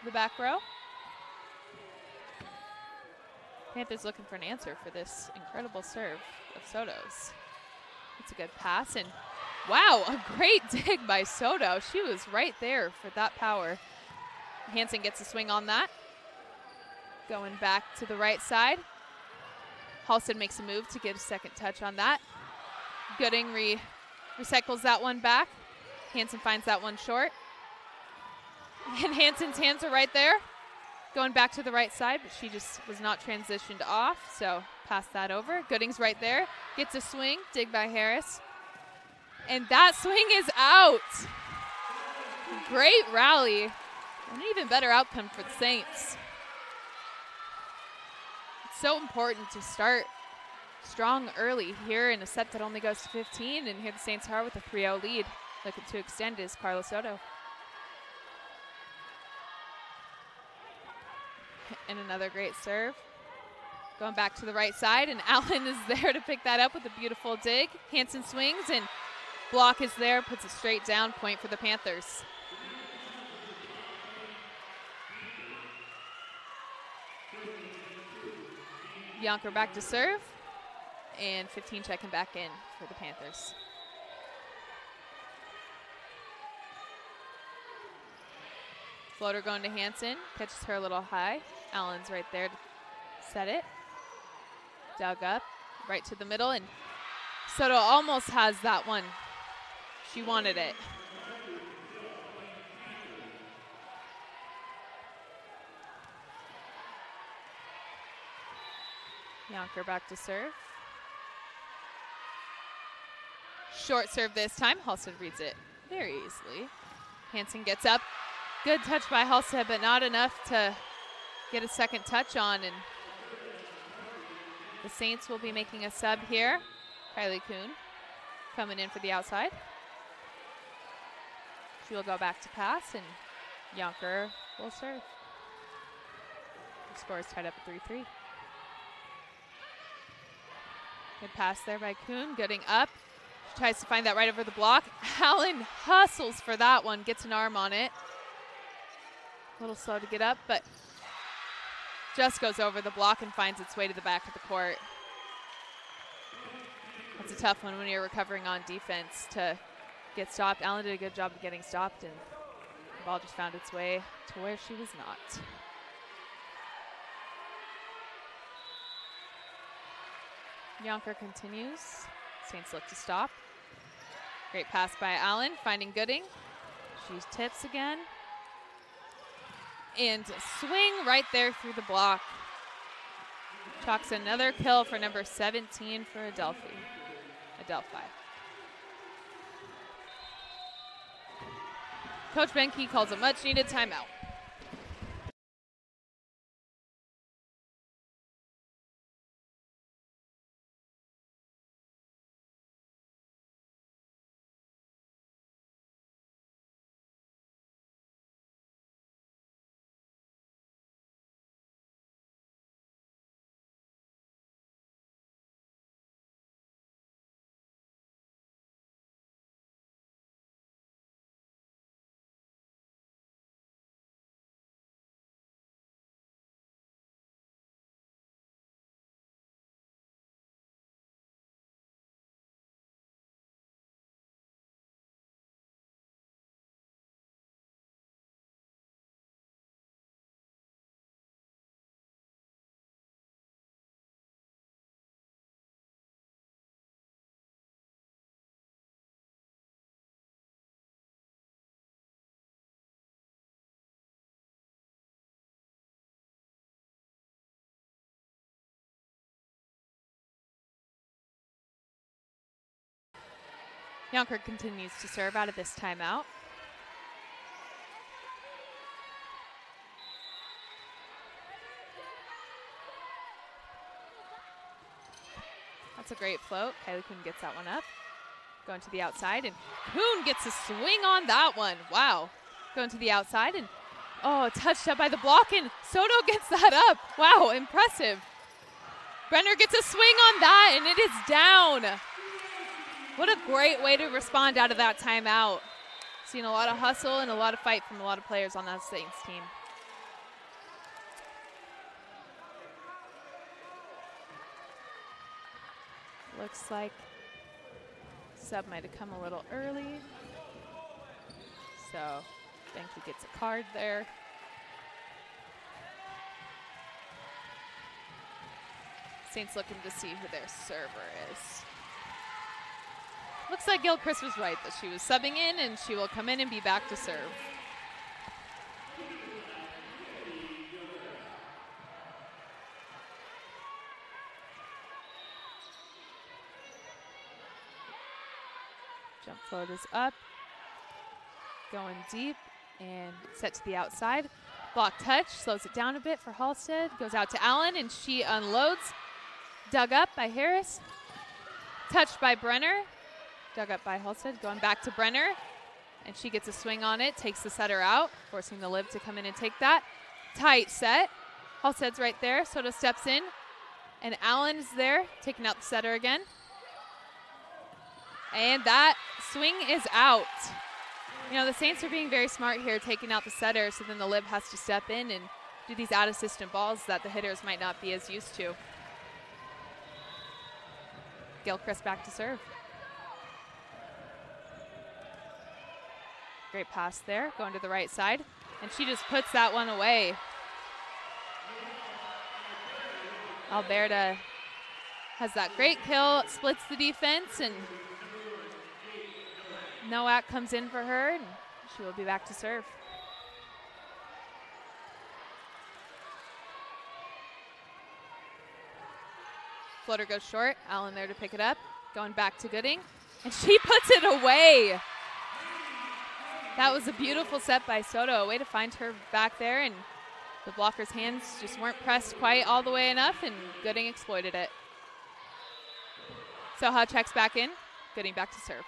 the back row. Panthers looking for an answer for this incredible serve of Soto's. It's a good pass, and wow, a great dig by Soto. She was right there for that power. Hansen gets a swing on that. Going back to the right side. Halsted makes a move to get a second touch on that. Gooding recycles that one back. Hansen finds that one short. And Hansen's hands are right there. Going back to the right side, but she just was not transitioned off, so pass that over. Gooding's right there. Gets a swing, dig by Harris. And that swing is out. Great rally. An even better outcome for the Saints. It's so important to start strong early here in a set that only goes to 15, and here the Saints are with a 3-0 lead. Looking to extend is Carla Soto. And another great serve. Going back to the right side, and Allen is there to pick that up with a beautiful dig. Hansen swings, and block is there, puts it straight down, point for the Panthers. Yonker back to serve, and 15 checking back in for the Panthers. Floater going to Hansen, catches her a little high. Allen's right there to set it. Dug up, right to the middle, and Soto almost has that one. She wanted it. Yonker back to serve. Short serve this time. Halsted reads it very easily. Hansen gets up. Good touch by Halsted, but not enough to get a second touch on. And the Saints will be making a sub here. Kylie Kuhn coming in for the outside. She will go back to pass, and Yonker will serve. The score is tied up at 3-3. Good pass there by Kuhn. Gooding up. She tries to find that right over the block. Allen hustles for that one, gets an arm on it. A little slow to get up, but just goes over the block and finds its way to the back of the court. That's a tough one when you're recovering on defense to get stopped. Allen did a good job of getting stopped, and the ball just found its way to where she was not. Yonker continues. Saints look to stop. Great pass by Allen, finding Gooding. She tips again. And swing right there through the block. Chalks another kill for number 17 for Adelphi. Coach Benke calls a much-needed timeout. Yonker continues to serve out of this timeout. That's a great float. Kylie Kuhn gets that one up. Going to the outside, and Kuhn gets a swing on that one. Wow. Going to the outside, and touched up by the block, and Soto gets that up. Wow, impressive. Brenner gets a swing on that, and it is down. What a great way to respond out of that timeout. Seen a lot of hustle and a lot of fight from a lot of players on that Saints team. Looks like sub might have come a little early. So Benke gets a card there. Saints looking to see who their server is. Looks like Gilchrist was right that she was subbing in, and she will come in and be back to serve. Jump float is up, going deep, and set to the outside. Block touch, slows it down a bit for Halstead. Goes out to Allen, and she unloads. Dug up by Harris. Touched by Brenner. Dug up by Halstead, going back to Brenner. And she gets a swing on it, takes the setter out, forcing the Lib to come in and take that. Tight set. Halstead's right there. Soto steps in, and Allen's there, taking out the setter again. And that swing is out. You know, the Saints are being very smart here, taking out the setter, so then the Lib has to step in and do these out-of-system balls that the hitters might not be as used to. Gilchrist back to serve. Great pass there, going to the right side, and she just puts that one away. Alberta has that great kill, splits the defense, and Nowak comes in for her, and she will be back to serve. Floater goes short. Allen there to pick it up. Going back to Gooding, and she puts it away. That was a beautiful set by Soto. A way to find her back there, and the blocker's hands just weren't pressed quite all the way enough, and Gooding exploited it. Soha checks back in. Gooding back to serve.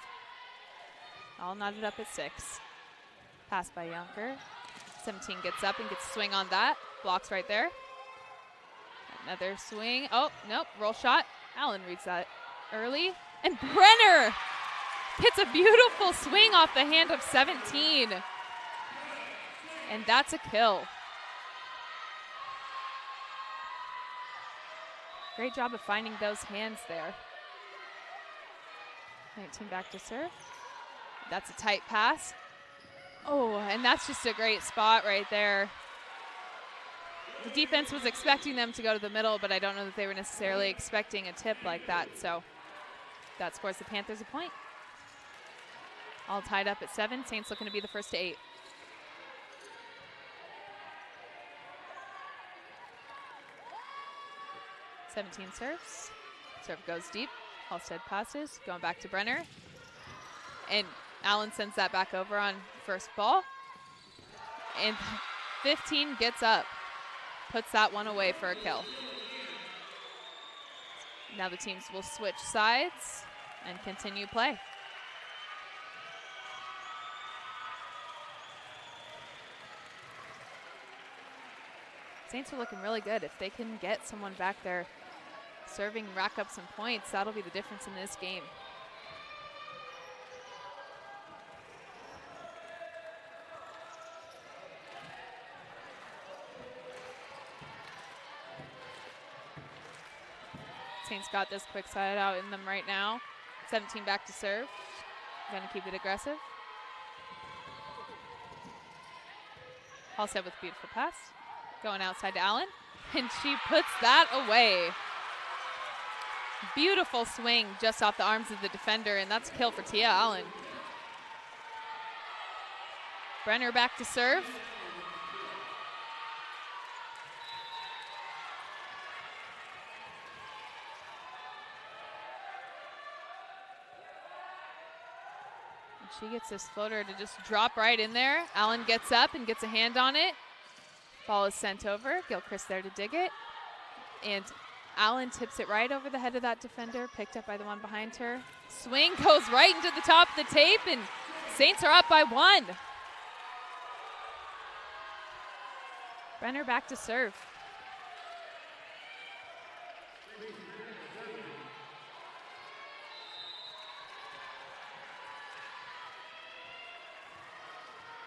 All knotted up at 6. Pass by Yonker. 17 gets up and gets a swing on that. Blocks right there. Another swing. Oh, nope. Roll shot. Allen reads that early. And Brenner hits a beautiful swing off the hand of 17. And that's a kill. Great job of finding those hands there. 19 back to serve. That's a tight pass. Oh, and that's just a great spot right there. The defense was expecting them to go to the middle, but I don't know that they were necessarily expecting a tip like that. So that scores the Panthers a point. All tied up at 7. Saints looking to be the first to 8. Seventeen serves. Serve goes deep. Halstead passes. Going back to Brenner. And Allen sends that back over on first ball. And 15 gets up. Puts that one away for a kill. Now the teams will switch sides and continue play. Saints are looking really good. If they can get someone back there serving, rack up some points, that'll be the difference in this game. Saints got this quick side out in them right now. 17 back to serve. Gonna keep it aggressive. Halstead with a beautiful pass. Going outside to Allen, and she puts that away. Beautiful swing just off the arms of the defender, and that's a kill for Tia Allen. Brenner back to serve. She gets this floater to just drop right in there. Allen gets up and gets a hand on it. Ball is sent over. Gilchrist there to dig it. And Allen tips it right over the head of that defender, picked up by the one behind her. Swing goes right into the top of the tape, and Saints are up by 1. Brenner back to serve.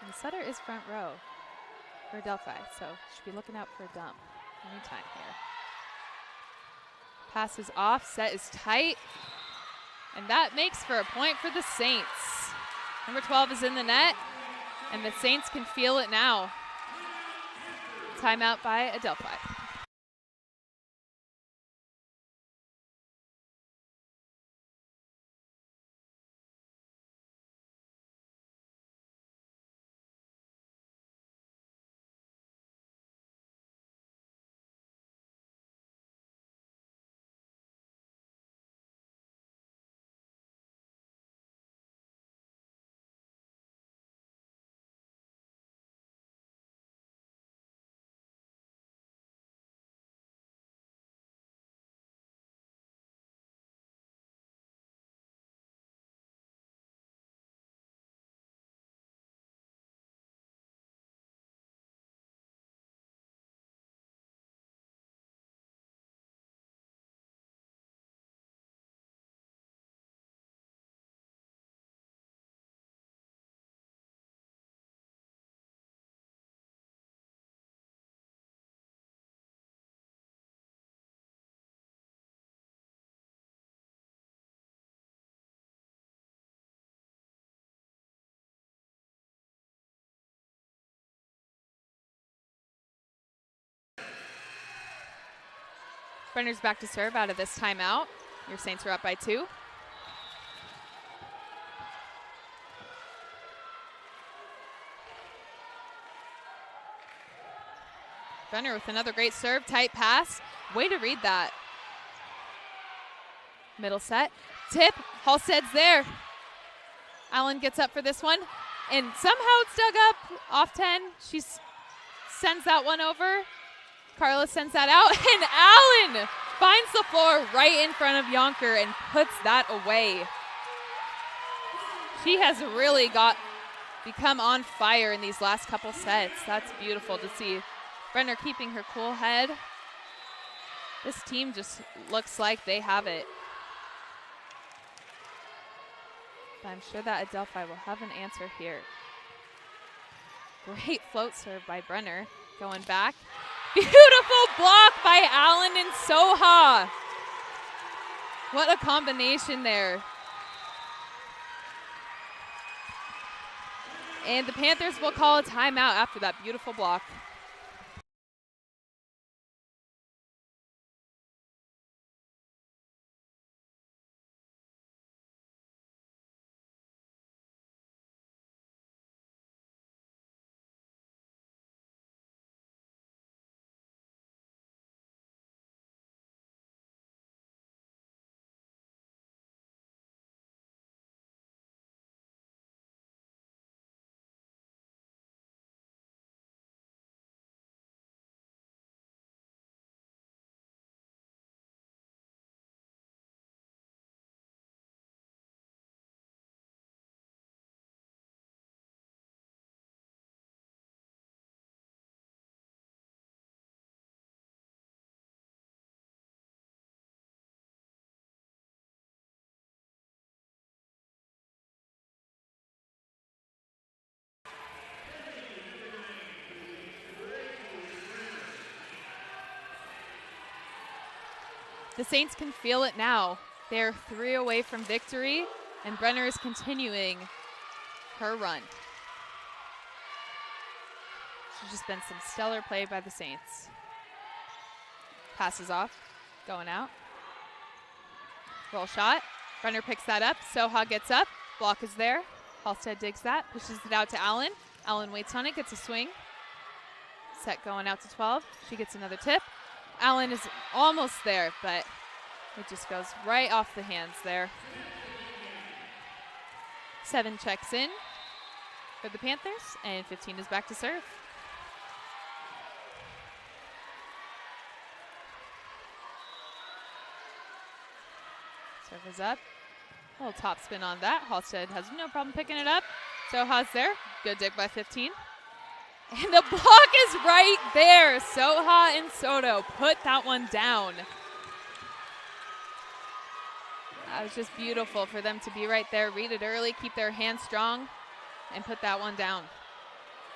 And the setter is front row for Adelphi, so should be looking out for a dump anytime here. Pass is off, set is tight, and that makes for a point for the Saints. Number 12 is in the net, and the Saints can feel it now. Timeout by Adelphi. Brenner's back to serve out of this timeout. Your Saints are up by 2. Brenner with another great serve, tight pass. Way to read that. Middle set, tip, Halstead's there. Allen gets up for this one, and somehow it's dug up off 10. She sends that one over. Carla sends that out, and Allen finds the floor right in front of Yonker and puts that away. She has really become on fire in these last couple sets. That's beautiful to see. Brenner keeping her cool head. This team just looks like they have it. But I'm sure that Adelphi will have an answer here. Great float serve by Brenner. Going back. Beautiful block by Allen and Soha. What a combination there. And the Panthers will call a timeout after that beautiful block. The Saints can feel it now. They're 3 away from victory, and Brenner is continuing her run. It's just been some stellar play by the Saints. Passes off, going out. Roll shot. Brenner picks that up. Soha gets up. Block is there. Halstead digs that, pushes it out to Allen. Allen waits on it, gets a swing. Set going out to 12. She gets another tip. Allen is almost there, but it just goes right off the hands there. 7 checks in for the Panthers, and 15 is back to serve. Serve is up. A little top spin on that. Halstead has no problem picking it up. Soha's there. Good dig by 15. And the block is right there. Soha and Soto put that one down. That was just beautiful for them to be right there, read it early, keep their hands strong, and put that one down.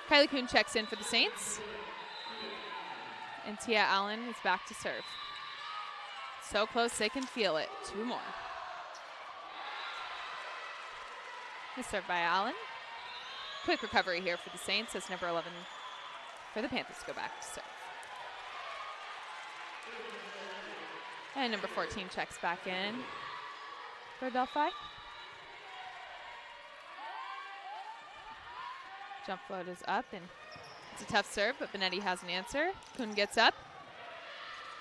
Kylie Kuhn checks in for the Saints. And Tia Allen is back to serve. So close they can feel it. 2 more. Nice serve by Allen. Quick recovery here for the Saints as number 11 for the Panthers go back to serve. And number 14 checks back in for Adelphi. Jump float is up, and it's a tough serve, but Benetti has an answer. Kuhn gets up.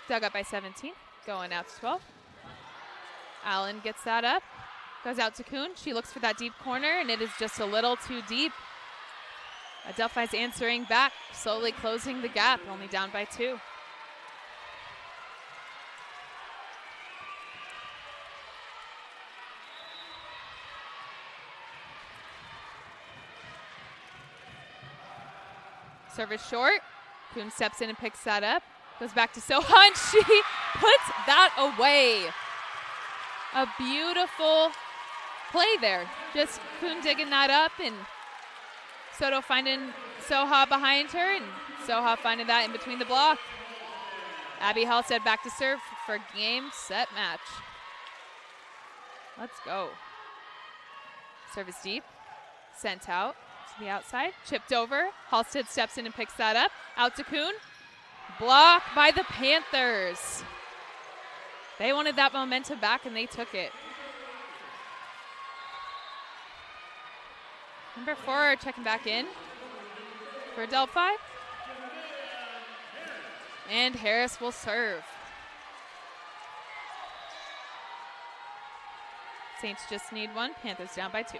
Dug up by 17, going out to 12. Allen gets that up. Goes out to Kuhn. She looks for that deep corner, and it is just a little too deep. Adelphi's answering back, slowly closing the gap, only down by 2. Service short. Kuhn steps in and picks that up. Goes back to Soha, and she puts that away. A beautiful play there. Just Kuhn digging that up, and Soto finding Soha behind her, and Soha finding that in between the block. Abby Halstead back to serve for game, set, match. Let's go. Service deep. Sent out to the outside. Chipped over. Halstead steps in and picks that up. Out to Kuhn. Block by the Panthers. They wanted that momentum back, and they took it. Number 4 checking back in for Adelphi. And Harris will serve. Saints just need 1. Panthers down by 2.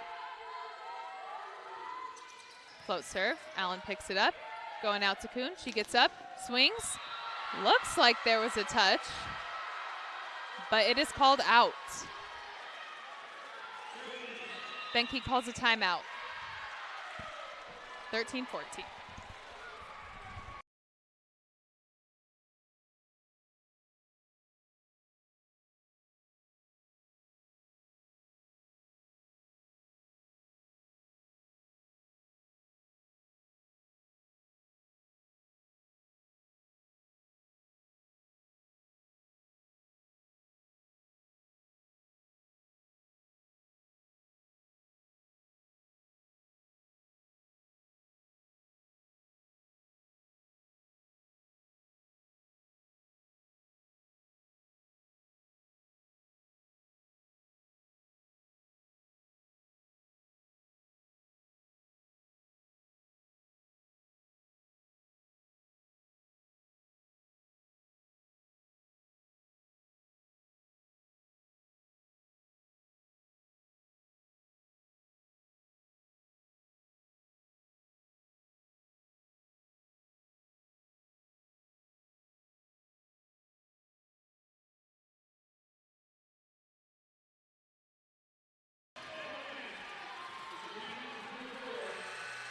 Float serve. Allen picks it up. Going out to Kuhn. She gets up. Swings. Looks like there was a touch, but it is called out. Benke calls a timeout. 13-14.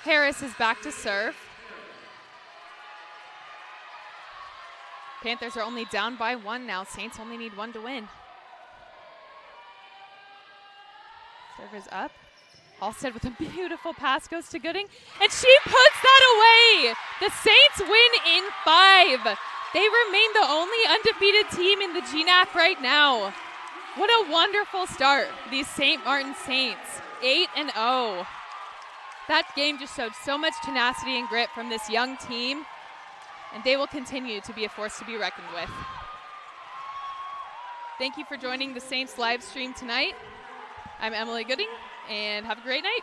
Harris is back to serve. Panthers are only down by 1 now. Saints only need 1 to win. Serve is up. Halstead with a beautiful pass goes to Gooding, and she puts that away. The Saints win in 5. They remain the only undefeated team in the GNAC right now. What a wonderful start for these St. Martin Saints. 8-0. That game just showed so much tenacity and grit from this young team, and they will continue to be a force to be reckoned with. Thank you for joining the Saints live stream tonight. I'm Emily Gooding, and have a great night.